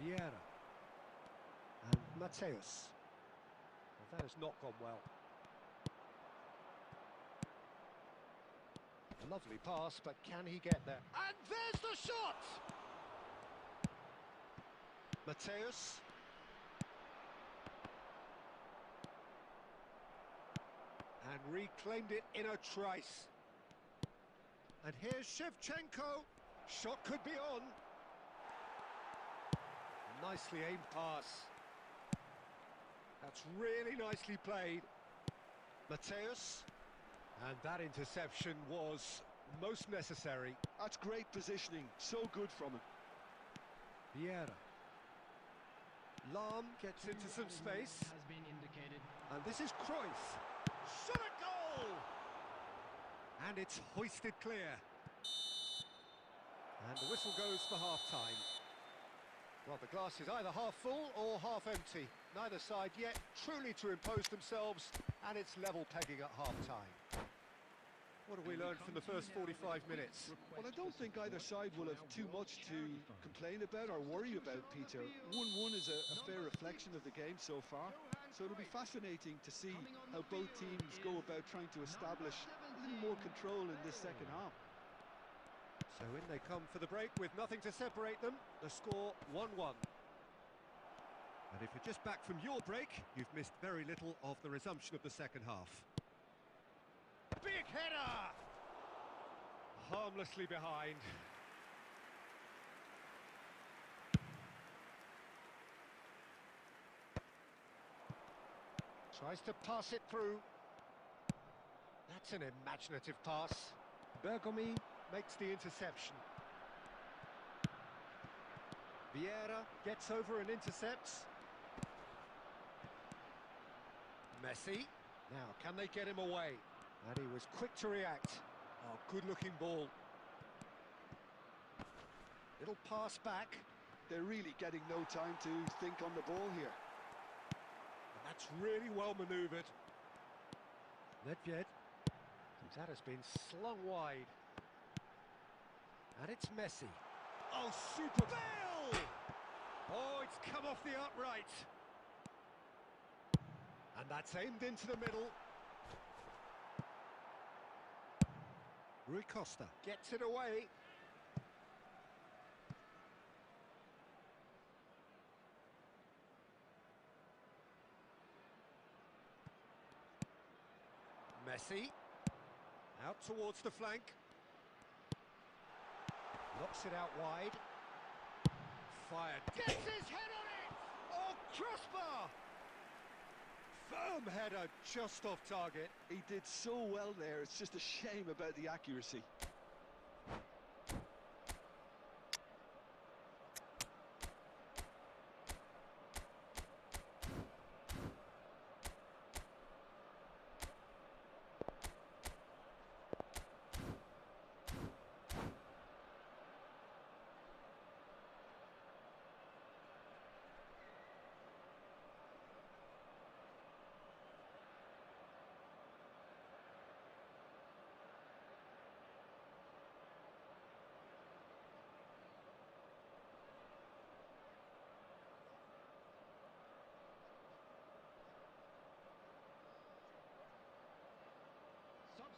Vieira. And Mateus. Well, that has not gone well. A lovely pass, but can he get there? And there's the shot! Mateus. And reclaimed it in a trice. And here's Shevchenko. Shot could be on. Nicely aimed pass. That's really nicely played. Mateus. And that interception was most necessary. That's great positioning, so good from him. Vieira. Lahm gets into some space. Has been indicated. And this is Cruyff. Shot a goal! And it's hoisted clear. And the whistle goes for half-time. Well, the glass is either half full or half empty. Neither side yet truly to impose themselves, and it's level pegging at half-time. What have we learned from the first 45 minutes? Well, I don't think either side will have too much to complain about or worry about, Peter. 1-1 is a fair reflection of the game so far, so it'll be fascinating to see how both teams go about trying to establish a little more control in this second half. So in they come for the break with nothing to separate them. The score 1-1. And if you're just back from your break, you've missed very little of the resumption of the second half. Big header! Harmlessly behind. Tries to pass it through. That's an imaginative pass. Bergomi makes the interception. Vieira gets over and intercepts. Messi. Now, can they get him away? And he was quick to react. Oh, good-looking ball. Little pass back. They're really getting no time to think on the ball here. And that's really well manoeuvred. Nedved. That has been slung wide. And it's Messi. Oh, super Bale! Oh, it's come off the upright. And that's aimed into the middle. Rui Costa gets it away. Messi. Out towards the flank. Knocks it out wide. Fired. Gets his head on it! Oh, crossbar! Firm header just off target. He did so well there, it's just a shame about the accuracy.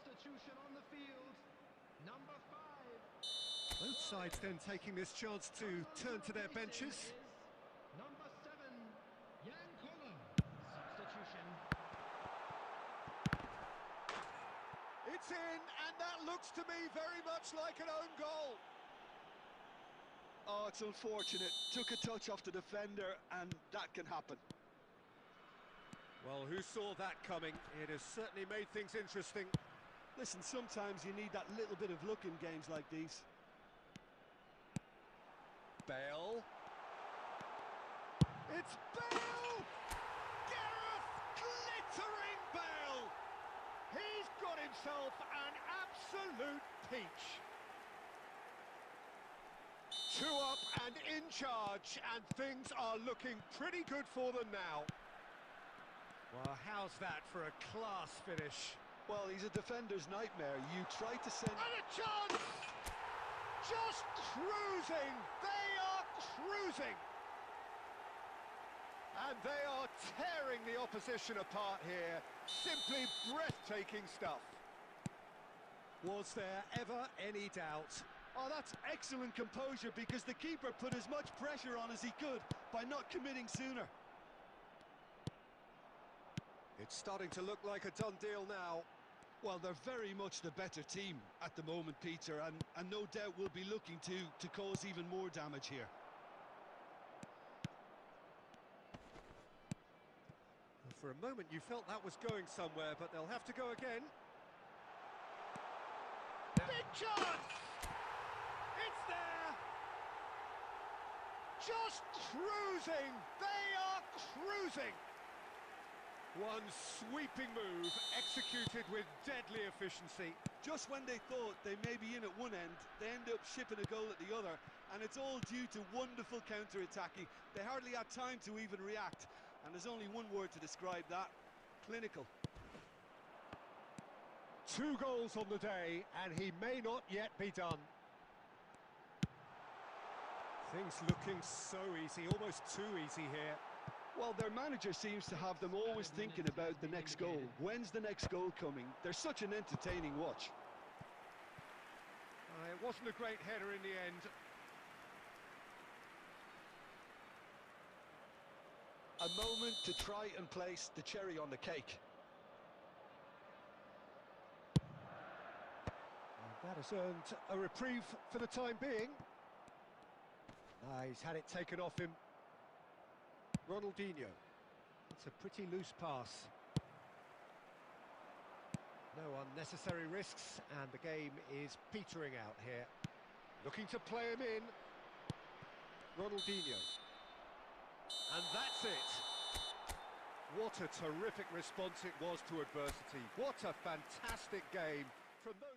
Substitution on the field. Number 5. Both sides then taking this chance to turn to their benches. Number 7. Jan Koller. Substitution. It's in, and that looks to me very much like an own goal. Oh, it's unfortunate. Took a touch off the defender, and that can happen. Well, who saw that coming? It has certainly made things interesting. Listen, sometimes you need that little bit of luck in games like these. Bale. It's Bale! Gareth glittering Bale! He's got himself an absolute peach. 2 up and in charge, and things are looking pretty good for them now. Well, how's that for a class finish? Well, he's a defender's nightmare. You try to send... And a chance! Just cruising! They are cruising! And they are tearing the opposition apart here. Simply breathtaking stuff. Was there ever any doubt? Oh, that's excellent composure because the keeper put as much pressure on as he could by not committing sooner. It's starting to look like a done deal now. Well, they're very much the better team at the moment, Peter, and no doubt will be looking to cause even more damage here. For a moment you felt that was going somewhere, but they'll have to go again. Big chance! It's there! Just cruising! They are cruising! One sweeping move, executed with deadly efficiency. Just when they thought they may be in at one end, they end up shipping a goal at the other, and it's all due to wonderful counter-attacking. They hardly had time to even react, and there's only one word to describe that: clinical. 2 goals on the day, and he may not yet be done. Things looking so easy, almost too easy here. Well, their manager seems to have them always thinking about the next goal. When's the next goal coming? They're such an entertaining watch. It wasn't a great header in the end. A moment to try and place the cherry on the cake. And that has earned a reprieve for the time being. He's had it taken off him. Ronaldinho. It's a pretty loose pass. No unnecessary risks, and the game is petering out here. Looking to play him in. Ronaldinho. And that's it. What a terrific response it was to adversity. What a fantastic game from those...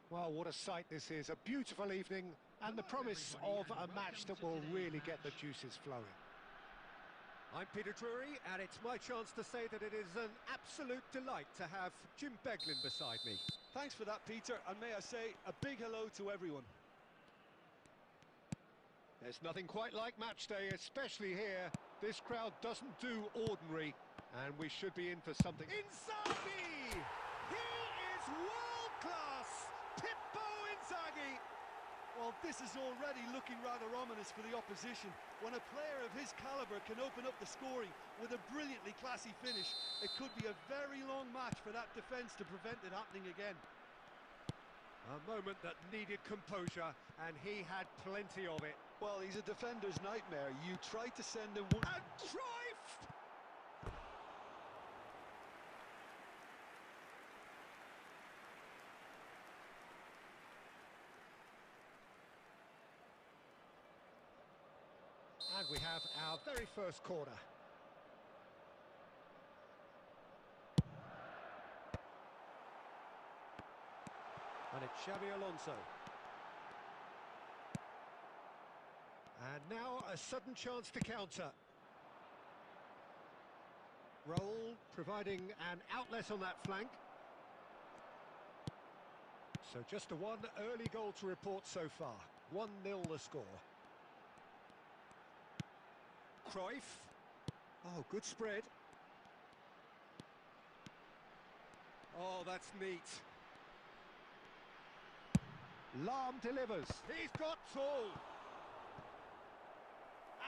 Well, what a sight this is. A beautiful evening and the promise of a match that will really get the juices flowing. I'm Peter Drury, and it's my chance to say that it is an absolute delight to have Jim Beglin beside me. Thanks for that, Peter, and may I say a big hello to everyone. There's nothing quite like match day, especially here. This crowd doesn't do ordinary, and we should be in for something. Inzaghi! He is world-class! Pippo Inzaghi! Well, this is already looking rather ominous for the opposition. When a player of his calibre can open up the scoring with a brilliantly classy finish, it could be a very long match for that defence to prevent it happening again. A moment that needed composure, and he had plenty of it. Well, he's a defender's nightmare. You try to send him one... And Cruyff! And we have our very first corner. And it's Xabi Alonso. And now a sudden chance to counter. Roll, providing an outlet on that flank. So just a one early goal to report so far. 1-0 the score. Cruyff. Oh, good spread. Oh, that's neat. Lahm delivers. He's got tall.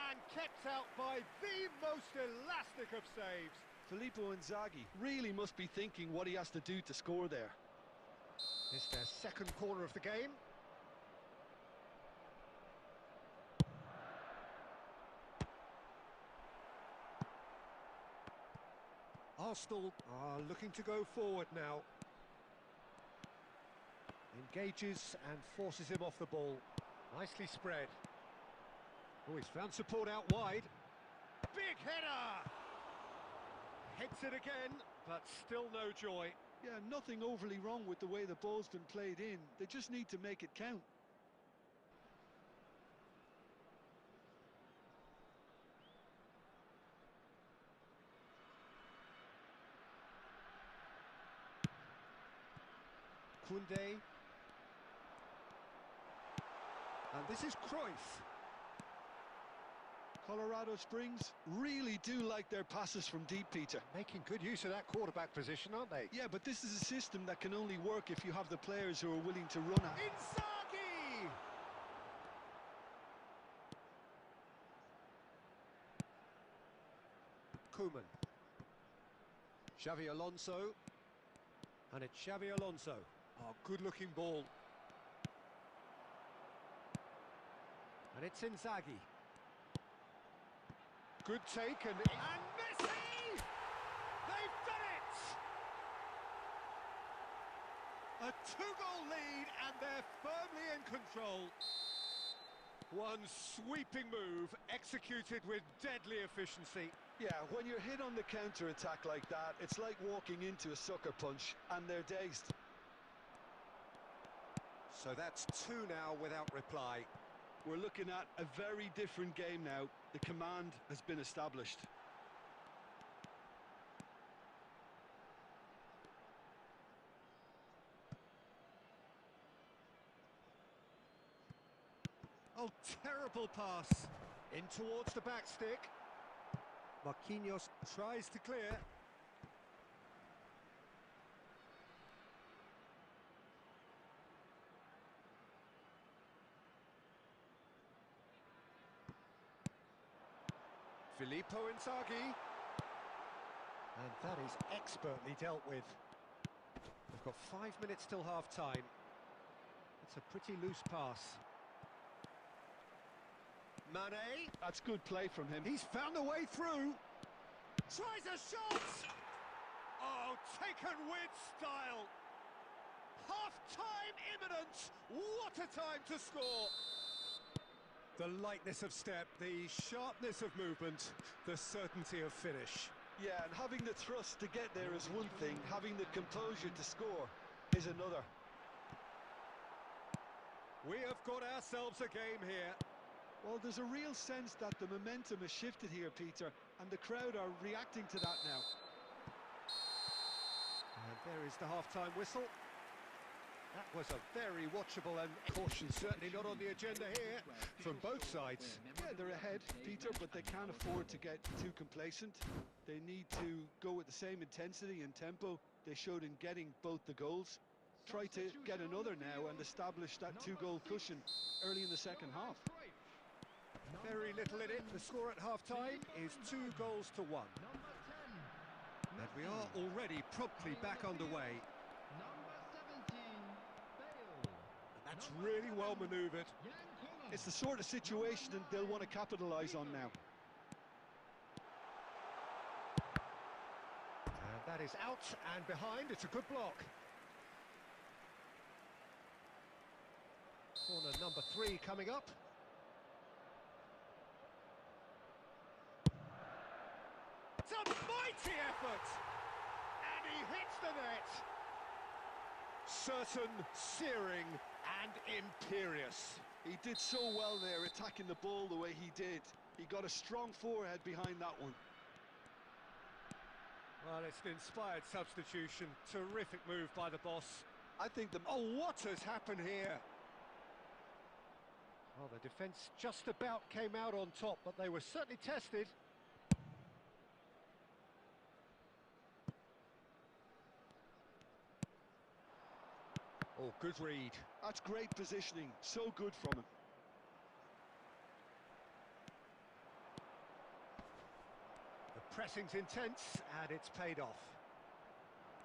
And kept out by the most elastic of saves. Filippo Inzaghi really must be thinking what he has to do to score there. It's their second corner of the game. Arsenal are looking to go forward now. Engages and forces him off the ball. Nicely spread. Oh, he's found support out wide. Big header! Hits it again, but still no joy. Yeah, nothing overly wrong with the way the ball's been played in. They just need to make it count. Koundé. And this is Cruyff. Colorado Springs really do like their passes from deep, Peter. Making good use of that quarterback position, aren't they? Yeah, but this is a system that can only work if you have the players who are willing to run at. Inzaghi! Koeman. Xabi Alonso. And it's Xabi Alonso. Oh, good-looking ball. And it's Inzaghi. Good take and Messi! They've done it! A two-goal lead and they're firmly in control. One sweeping move executed with deadly efficiency. Yeah, when you're hit on the counter-attack like that, it's like walking into a sucker punch, and they're dazed. So that's two now without reply. We're looking at a very different game now. The command has been established. Oh, terrible pass. In towards the back stick. Marquinhos tries to clear. Filippo Inzaghi. And that is expertly dealt with. We've got 5 minutes till half-time. It's a pretty loose pass. Mane. That's good play from him. He's found a way through. Tries a shot. Oh, taken with style. Half-time imminent. What a time to score. The lightness of step, the sharpness of movement, the certainty of finish. Yeah, and having the thrust to get there is one thing. Having the composure to score is another. We have got ourselves a game here. Well, there's a real sense that the momentum has shifted here, Peter, and the crowd are reacting to that now. And there is the half-time whistle. That was a very watchable, and caution certainly not on the agenda here from both sides. Yeah, they're ahead, Peter, but they can't afford to get too complacent. They need to go with the same intensity and tempo they showed in getting both the goals. Try to get another now and establish that two-goal cushion early in the second half. Very little in it. The score at half-time is 2-1. And we are already promptly back underway. That's really well manoeuvred. It's the sort of situation that they'll want to capitalise on now. And that is out and behind. It's a good block. Corner number 3 coming up. It's a mighty effort! And he hits the net. Certain, searing and imperious. He did so well there, attacking the ball the way he did. He got a strong forehead behind that one. Well, it's an inspired substitution. Terrific move by the boss. I think the... Oh, what has happened here? Well, the defence just about came out on top, but they were certainly tested. Oh, good read. That's great positioning. So good from him. The pressing's intense, and it's paid off.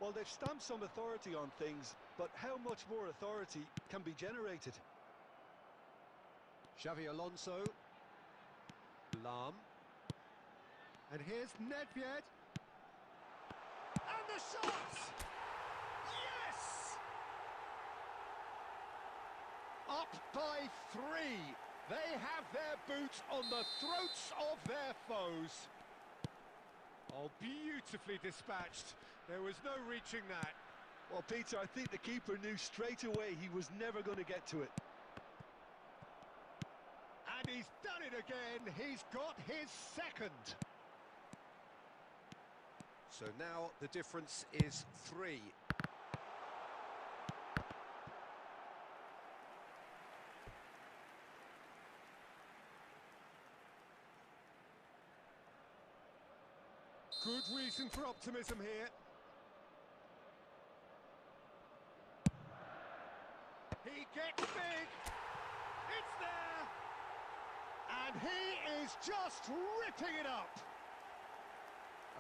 Well, they've stamped some authority on things, but how much more authority can be generated? Xavi Alonso. Lam. And here's Nedved. And the shot! Yes! Up by 3. They have their boot on the throats of their foes. Oh, beautifully dispatched. There was no reaching that. Well, Peter, I think the keeper knew straight away he was never going to get to it. And he's done it again. He's got his second. So now the difference is 3. Good reason for optimism here. He gets big. It's there. And he is just ripping it up.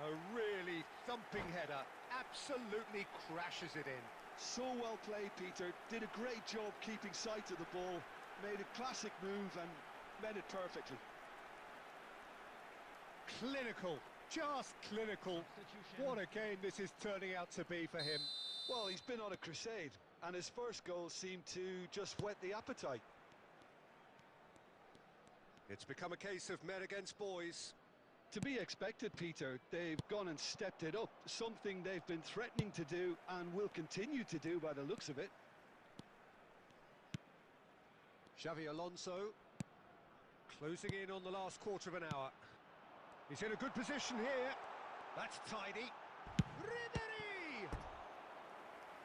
A really thumping header. Absolutely crashes it in. So well played, Peter. Did a great job keeping sight of the ball. Made a classic move and met it perfectly. Clinical. Just clinical. What a game this is turning out to be for him. Well, he's been on a crusade, and his first goal seemed to just whet the appetite. It's become a case of men against boys. To be expected, Peter. They've gone and stepped it up, something they've been threatening to do and will continue to do by the looks of it. Xavi Alonso closing in on the last quarter of an hour. He's in a good position here. That's tidy. Ribéry!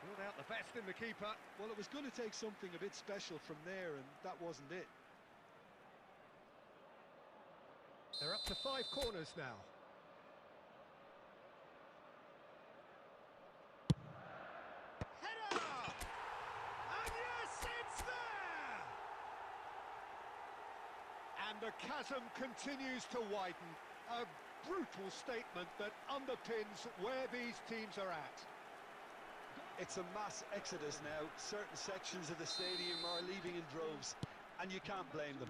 Pulled out the best in the keeper. Well, it was going to take something a bit special from there, and that wasn't it. They're up to 5 corners now. Header! And yes, it's there! And the chasm continues to widen. A brutal statement that underpins where these teams are at. It's a mass exodus now. Certain sections of the stadium are leaving in droves, and you can't blame them.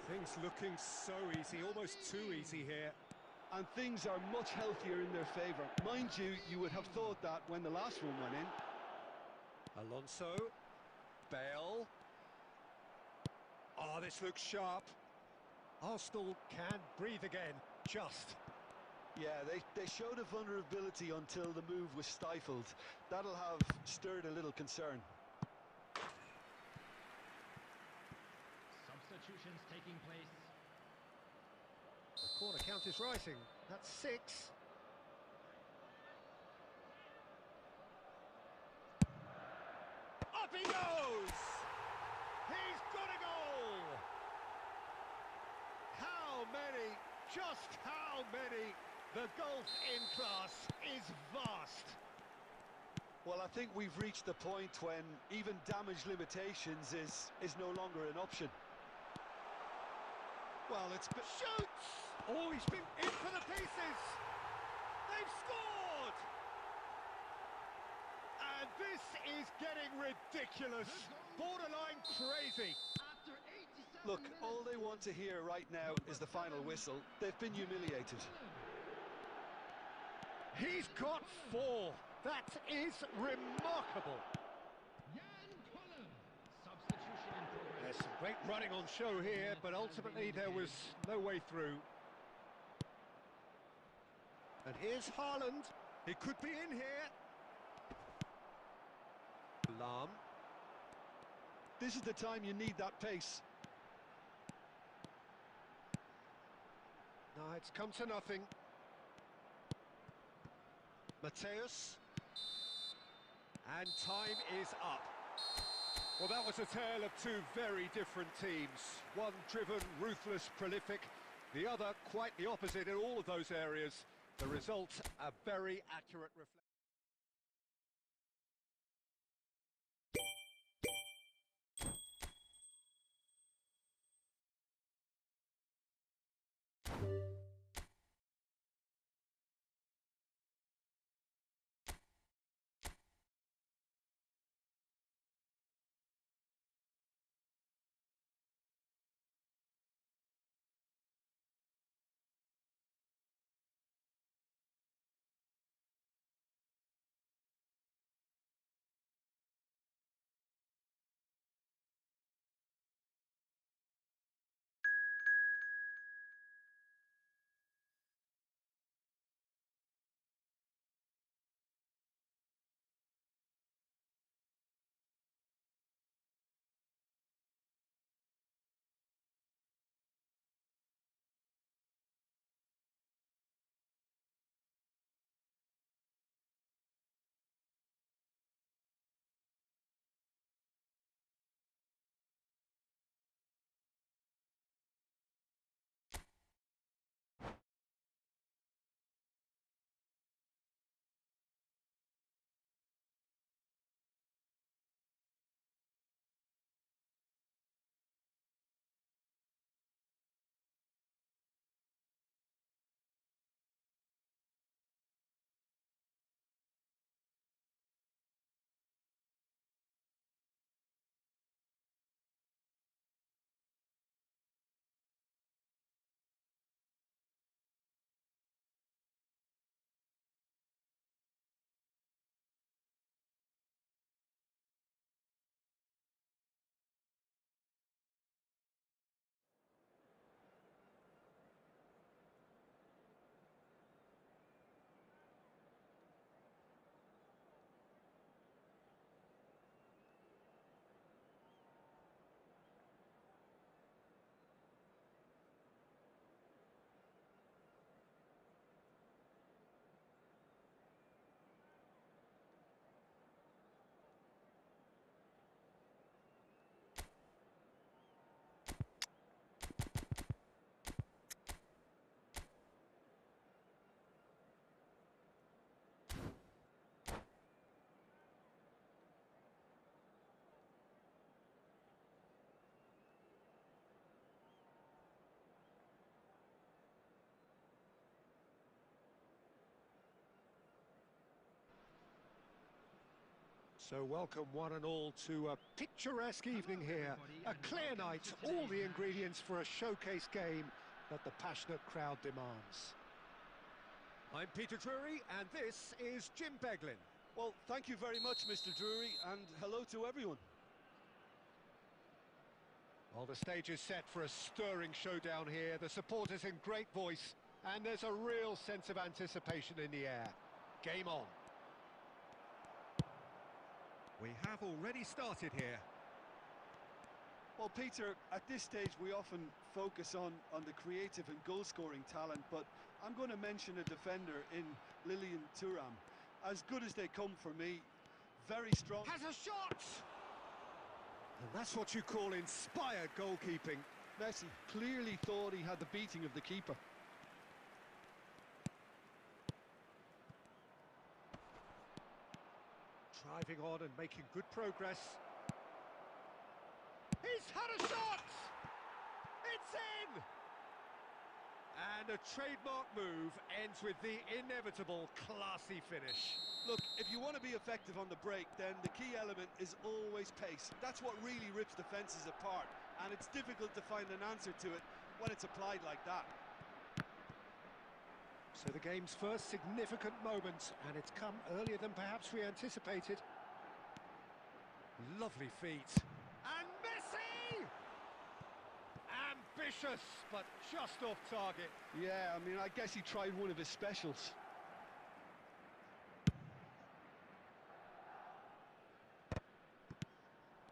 Things looking so easy, almost too easy here. And things are much healthier in their favour. Mind you, you would have thought that when the last one went in. Alonso. Bale. Oh, this looks sharp. Arsenal can breathe again, just. Yeah, they showed a vulnerability until the move was stifled. That'll have stirred a little concern. Substitutions taking place. The corner count is rising. That's 6. Up he goes! He's got a goal! How many? Just how many? The gulf in class is vast. Well, I think we've reached the point when even damage limitations is no longer an option. Well, it's been... Shoots! Oh, he's been in for the pieces! They've scored! And this is getting ridiculous. Borderline crazy. After 87 Look, minutes, all they want to hear right now is the final whistle. They've been humiliated. He's got 4. That is remarkable. Jan Koller. Substitution in progress. There's some great running on show here, but ultimately there was no way through. And here's Haaland. He could be in here. Alarm. This is the time you need that pace. No, it's come to nothing. Mateus. And time is up. Well, that was a tale of two very different teams. One driven, ruthless, prolific. The other quite the opposite in all of those areas. The result, a very accurate reflection. So welcome one and all to a picturesque evening here. A clear night, all the ingredients for a showcase game that the passionate crowd demands. I'm Peter Drury and this is Jim Beglin. Well, thank you very much, Mr. Drury, and hello to everyone. Well, the stage is set for a stirring showdown here. The supporters in great voice and there's a real sense of anticipation in the air. Game on. We have already started here. Well, Peter, at this stage we often focus on the creative and goal-scoring talent, but I'm going to mention a defender in Lilian Thuram. As good as they come for me, very strong. Has a shot! And that's what you call inspired goalkeeping. Messi clearly thought he had the beating of the keeper. Driving on and making good progress. He's had a shot! It's in! And And a trademark move ends with the inevitable classy finish. Look, if you want to be effective on the break, then the key element is always pace. That's what really rips defences apart, and it's difficult to find an answer to it when it's applied like that. So the game's first significant moment, and it's come earlier than perhaps we anticipated. Lovely feet. And Messi! Ambitious, but just off target. Yeah, I mean, I guess he tried one of his specials.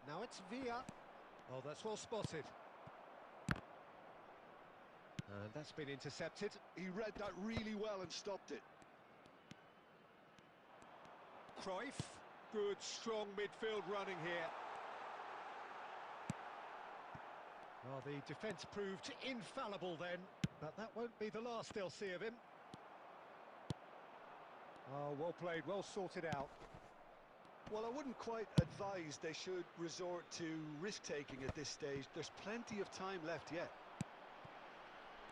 Now it's Villa. Oh, that's well spotted. And that's been intercepted. He read that really well and stopped it. Cruyff. Good, strong midfield running here. Well, the defence proved infallible then, but that won't be the last they'll see of him. Oh, well played, well sorted out. Well, I wouldn't quite advise they should resort to risk-taking at this stage. There's plenty of time left yet.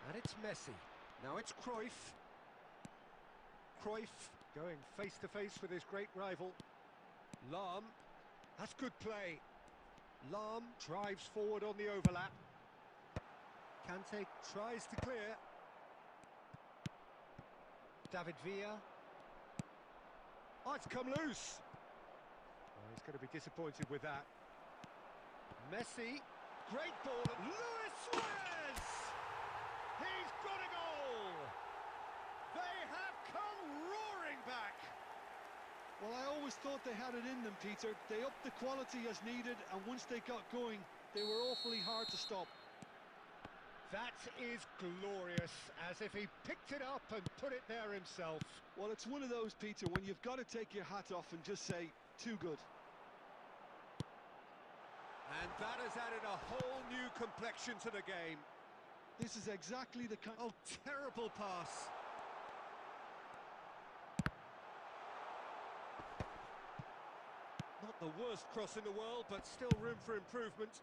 And it's Messi. Now it's Cruyff. Cruyff going face-to-face with his great rival. Lahm. That's good play. Lahm drives forward on the overlap. Kante tries to clear. David Villa. Oh, it's come loose. Oh, he's going to be disappointed with that. Messi. Great ball. Luis Suarez! He's got a goal! They have come roaring back. Well, I always thought they had it in them, Peter. They upped the quality as needed, and once they got going, they were awfully hard to stop. That is glorious, as if he picked it up and put it there himself. Well, it's one of those, Peter, when you've got to take your hat off and just say, too good. And that has added a whole new complexion to the game. This is exactly the kind... Oh, terrible pass. Not the worst cross in the world, but still room for improvement.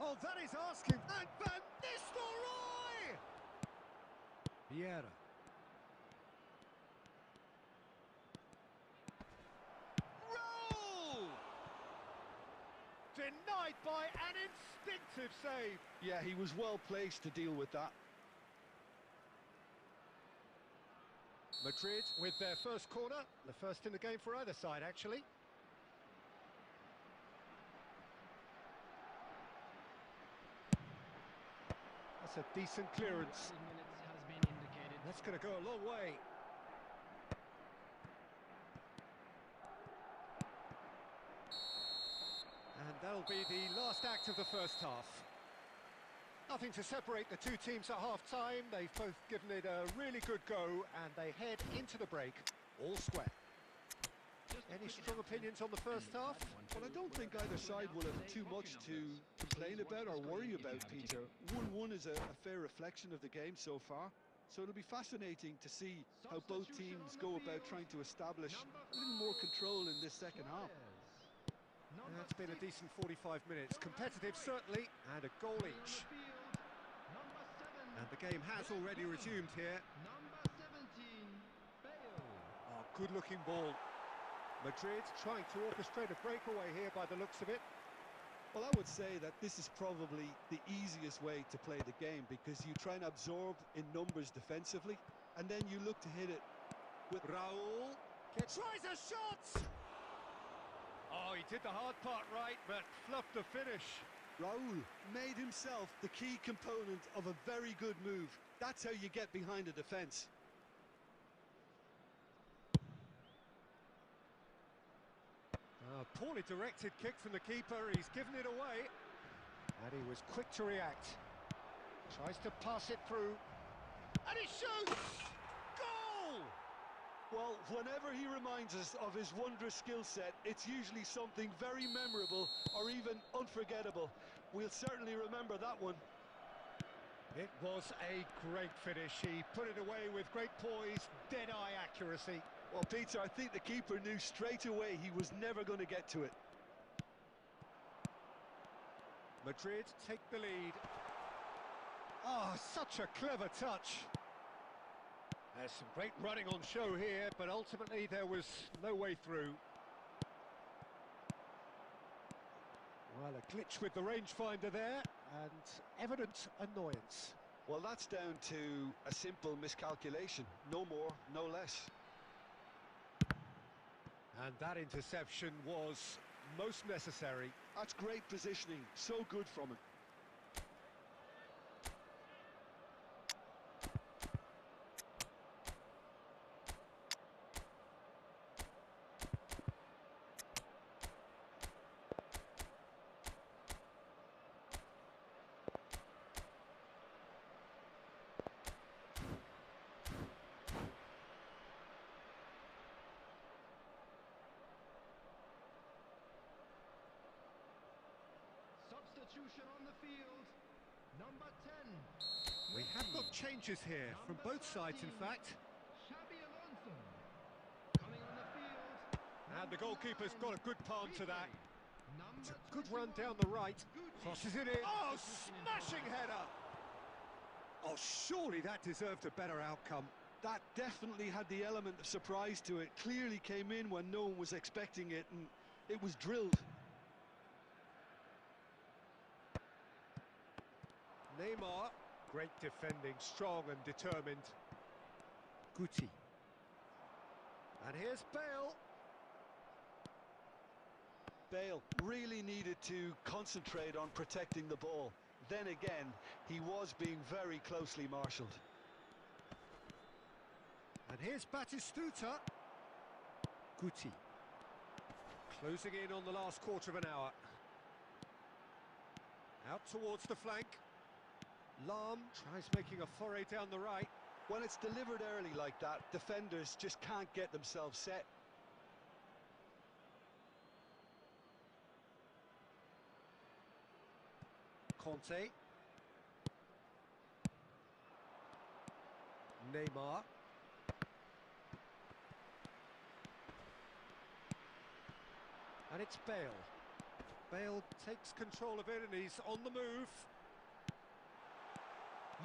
Oh, that is asking. And Van Nistelrooy! Vieira. Roll! Denied by an instinctive save. Yeah, he was well placed to deal with that. Madrid with their first corner, the first in the game for either side, actually. That's a decent clearance. That's going to go a long way. And that'll be the last act of the first half. Nothing to separate the two teams at half-time. They've both given it a really good go, and they head into the break all square. Any strong opinions on the first half? Well, I don't think either side will have too much to complain about or worry about, Peter. 1-1 is a fair reflection of the game so far. So it'll be fascinating to see how both teams go about trying to establish a little more control in this second half. It's been a decent 45 minutes. Competitive, certainly, and a goal each. And the game has already resumed here. Oh, good-looking ball. Madrid trying to orchestrate a breakaway here by the looks of it. Well, I would say that this is probably the easiest way to play the game, because you try and absorb in numbers defensively, and then you look to hit it with... Raul tries a shot! Oh, he did the hard part right, but fluffed the finish. Raul made himself the key component of a very good move. That's how you get behind a defence. Poorly directed kick from the keeper, he's given it away. And he was quick to react. Tries to pass it through. And he shoots! Goal! Well, whenever he reminds us of his wondrous skill set, it's usually something very memorable or even unforgettable. We'll certainly remember that one. It was a great finish. He put it away with great poise, dead-eye accuracy. Well, Peter, I think the keeper knew straight away he was never going to get to it. Madrid take the lead. Oh, such a clever touch. There's some great running on show here, but ultimately there was no way through. Well, a glitch with the rangefinder there, and evident annoyance. Well, that's down to a simple miscalculation. No more, no less. And that interception was most necessary. That's great positioning, so good from him. Substitution on the field. Number 10. We have got changes here from both sides, in fact. Xabi Alonso. Coming on the field. And the goalkeeper's got a good palm to that. Number It's a good run 21. down the right. Crosses it in. Oh, smashing header! Oh, surely that deserved a better outcome. That definitely had the element of surprise to it. Clearly came in when no one was expecting it, and it was drilled. Neymar, great defending, strong and determined. Guti. And here's Bale. Bale really needed to concentrate on protecting the ball. Then again, he was being very closely marshalled. And here's Batistuta. Guti. Closing in on the last quarter of an hour. Out towards the flank. Lam tries making a foray down the right. When it's delivered early like that, defenders just can't get themselves set. Conte. Neymar. And it's Bale. Bale takes control of it and he's on the move.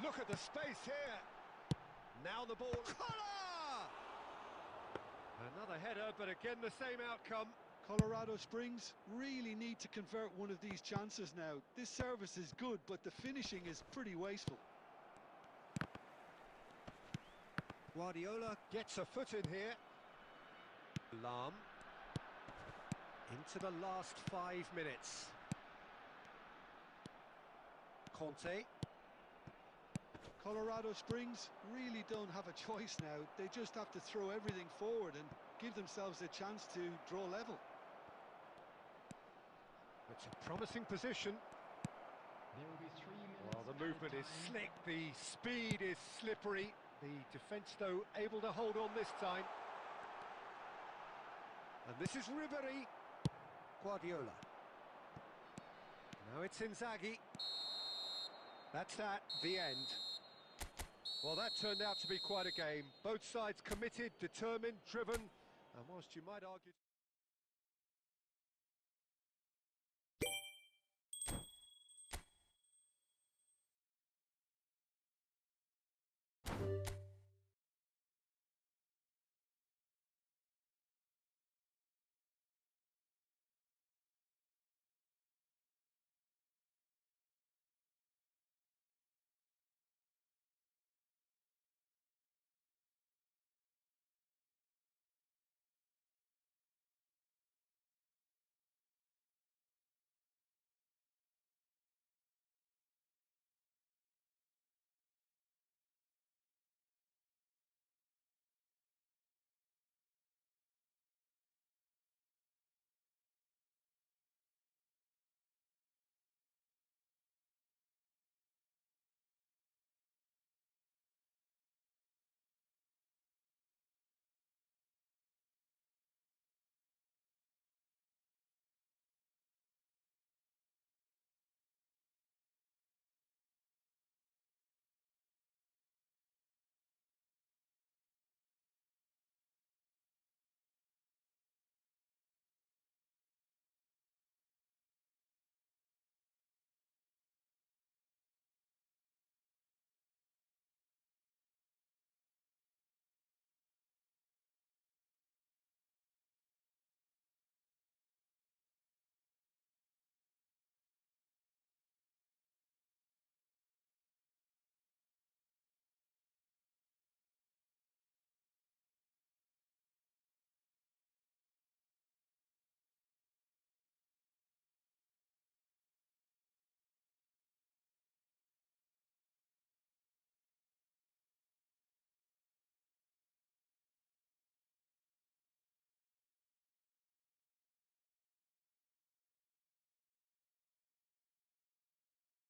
Look at the space here. Now the ball. Collar! Another header, but again the same outcome. Colorado Springs really need to convert one of these chances now. This service is good, but the finishing is pretty wasteful. Guardiola gets a foot in here. Lam. Into the last 5 minutes. Conte. Colorado Springs really don't have a choice now. They just have to throw everything forward and give themselves a chance to draw level. It's a promising position. There will be 3 minutes. Well, the movement is slick, the speed is slippery. The defence, though, able to hold on this time. And this is Ribery. Guardiola. Now it's Inzaghi. That's that, the end. Well, that turned out to be quite a game. Both sides committed, determined, driven, and whilst you might argue...